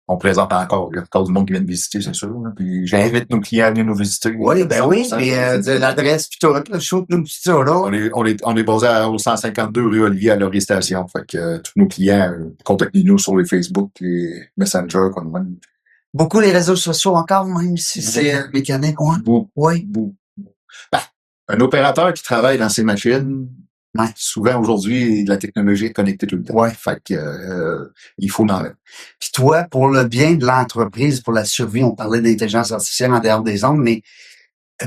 On présente encore. Il y a encore du monde qui vient de visiter, c'est sûr. Là. Puis j'invite nos clients à venir nous visiter. Oui, ben oui, mais de l'adresse pis tout, là, je trouve que nous pis ça, là. On est basé au 152 rue Olivier à Laurier Station. Fait que tous nos clients, contactez-nous sur les Facebook, les Messenger, comme même. Beaucoup les réseaux sociaux encore, même si c'est mécanique, ouais. Oui. Ben, un opérateur qui travaille dans ces machines, Ouais. souvent aujourd'hui, la technologie est connectée tout le temps. Ouais. Fait que il faut en mettre. Puis toi, pour le bien de l'entreprise, pour la survie, on parlait d'intelligence artificielle en dehors des ondes, mais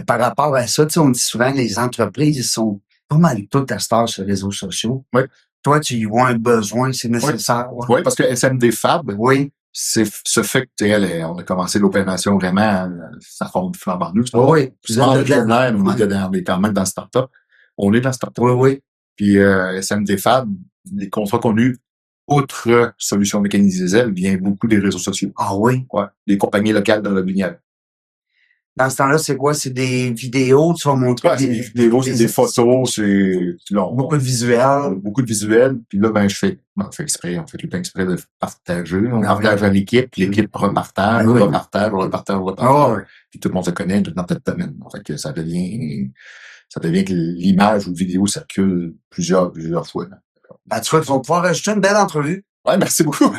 par rapport à ça, tu sais, on dit souvent que les entreprises sont pas mal toutes à cette heure sur les réseaux sociaux. Oui. Toi, tu y vois un besoin, c'est nécessaire. Oui, parce que SMD Fab, Oui. c'est ce fait que on a commencé l'opération vraiment, ça forme flambant nous. Oui. Plus on est quand même dans le start-up. On est dans le start-up. Oui, oui. Puis SMD Fab, les contrats qu'on a eu, outre solutions mécanisées diesel, vient beaucoup des réseaux sociaux. Ah oui. Ouais. Des compagnies locales dans le Binière. Dans ce temps-là, c'est quoi? C'est des vidéos, tu vas montrer Ouais, c'est des vidéos, c'est des photos, c'est beaucoup de visuels. Beaucoup de visuels. Puis là, on fait exprès, on fait tout le temps exprès de partager. On partage à l'équipe repartage, Oui. repartage. Ah ouais. Puis tout le monde se connaît dans notre domaine. Fait que ça devient que l'image ou la vidéo circule plusieurs fois. Ben, tu vas pouvoir rajouter une belle entrevue. Ouais, merci beaucoup.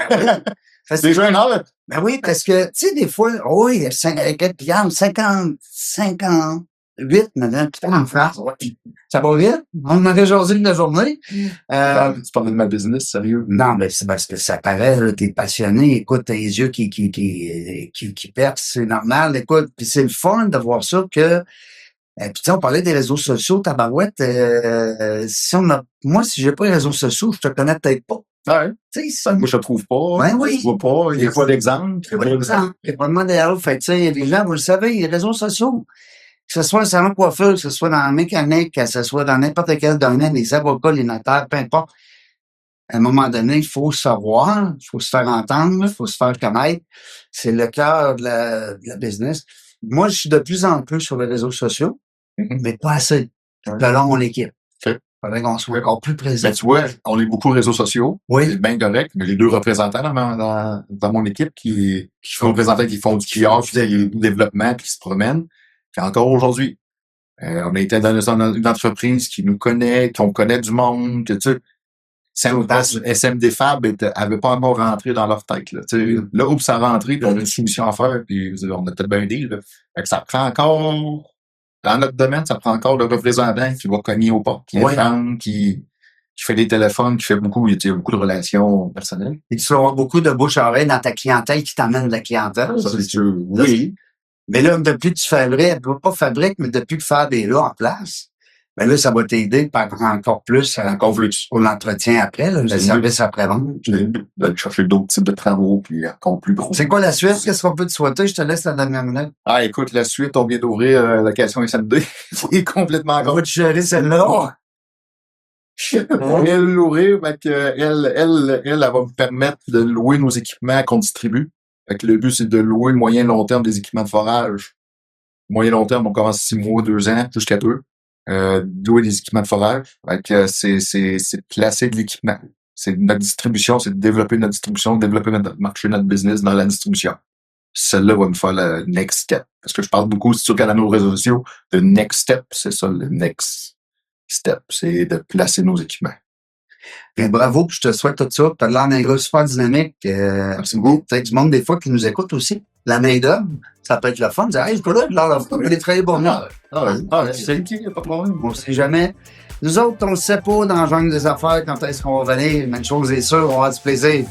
C'est déjà une heure. Ben oui, parce que, tu sais, des fois, oui, 58, maintenant, putain, en France. Ça va vite. On aurait jasé de la journée. C'est pas de ma business, sérieux. Non, mais c'est parce que ça paraît, là, t'es passionné. Écoute, t'as les yeux qui percent, c'est normal. Écoute, puis c'est le fun de voir ça que, puis tu sais, on parlait des réseaux sociaux, tabarouette, moi, si j'ai pas les réseaux sociaux, je te connais peut-être pas. Ouais. Tu sais, Moi, je le trouve pas. Ouais, oui. Je vois pas. Il n'y a pas d'exemple. Il n'y a pas de modèle. Fait que, tu sais, les gens, vous le savez, les réseaux sociaux, que ce soit un salon de coiffeur, que ce soit dans la mécanique, que ce soit dans n'importe quel domaine, les avocats, les notaires, peu importe. À un moment donné, il faut savoir, il faut se faire entendre, il faut se faire connaître. C'est le cœur de la business. Moi, je suis de plus en plus sur les réseaux sociaux, mais pas assez. Selon mon équipe. Okay. Faudrait qu'on soit encore plus présent. Ben, tu vois, on est beaucoup réseaux sociaux. Oui. C'est bien correct, mais j'ai 2 représentants dans mon équipe qui font du PR, qui font du développement, puis qui se promènent. Puis encore aujourd'hui, on a été dans une entreprise qui nous connaît, qu'on connaît du monde, que tu sais, SMD Fab avait pas encore rentré dans leur tête, là. Tu sais, là où ça rentré, puis on a une soumission à faire, puis on a peut-être bien dit, là. Fait que ça prend encore, dans notre domaine, ça prend encore le représentant qui va cogner aux portes, qui est qui fait des téléphones, qui fait beaucoup, il y a beaucoup de relations personnelles. Et tu vas avoir beaucoup de bouche à oreille dans ta clientèle qui t'amène de la clientèle. Ça, c'est sûr. Oui. Mais là, depuis que tu fabriques, pas fabrique, mais depuis que Fab est là en place, ben là, ça va t'aider par encore plus pour l'entretien après, là, le service après-vente. De chercher d'autres types de travaux, puis encore plus gros. C'est quoi la suite? Qu'est-ce qu'on peut te souhaiter? Je te laisse la dernière minute. Ah, écoute, la suite, on vient d'ouvrir la location SMD. C'est complètement On va te gérer celle-là. On vient de l'ouvrir, fait que elle va me permettre de louer nos équipements qu'on distribue. Fait que le but, c'est de louer moyen long terme des équipements de forage. Moyen long terme, on commence 6 mois, 2 ans, jusqu'à 2. douer des équipements de forage. C'est de placer de l'équipement. C'est notre distribution, c'est de développer notre distribution, de développer notre marché, notre business dans la distribution. Celle-là va me faire le next step. Parce que je parle beaucoup sur nos réseaux sociaux. Le next step, c'est ça, le next step. C'est de placer nos équipements. Puis bravo, puis je te souhaite tout ça. Tu as l'air d'un gars super dynamique. C'est beau. Tu sais, du monde des fois qui nous écoute aussi. La main-d'œuvre, ça peut être le fun. Hey, je peux là, il est très bon. C'est qui, il n'y a pas de problème. On ne sait jamais. Nous autres, on ne sait pas dans le jungle des affaires quand est-ce qu'on va venir. Mais une chose est sûre, on va avoir du plaisir.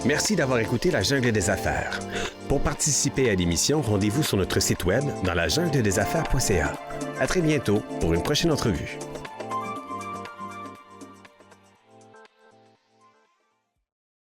Merci d'avoir écouté La Jungle des Affaires. Pour participer à l'émission, rendez-vous sur notre site web dans lajungledesaffaires.ca. À très bientôt pour une prochaine entrevue.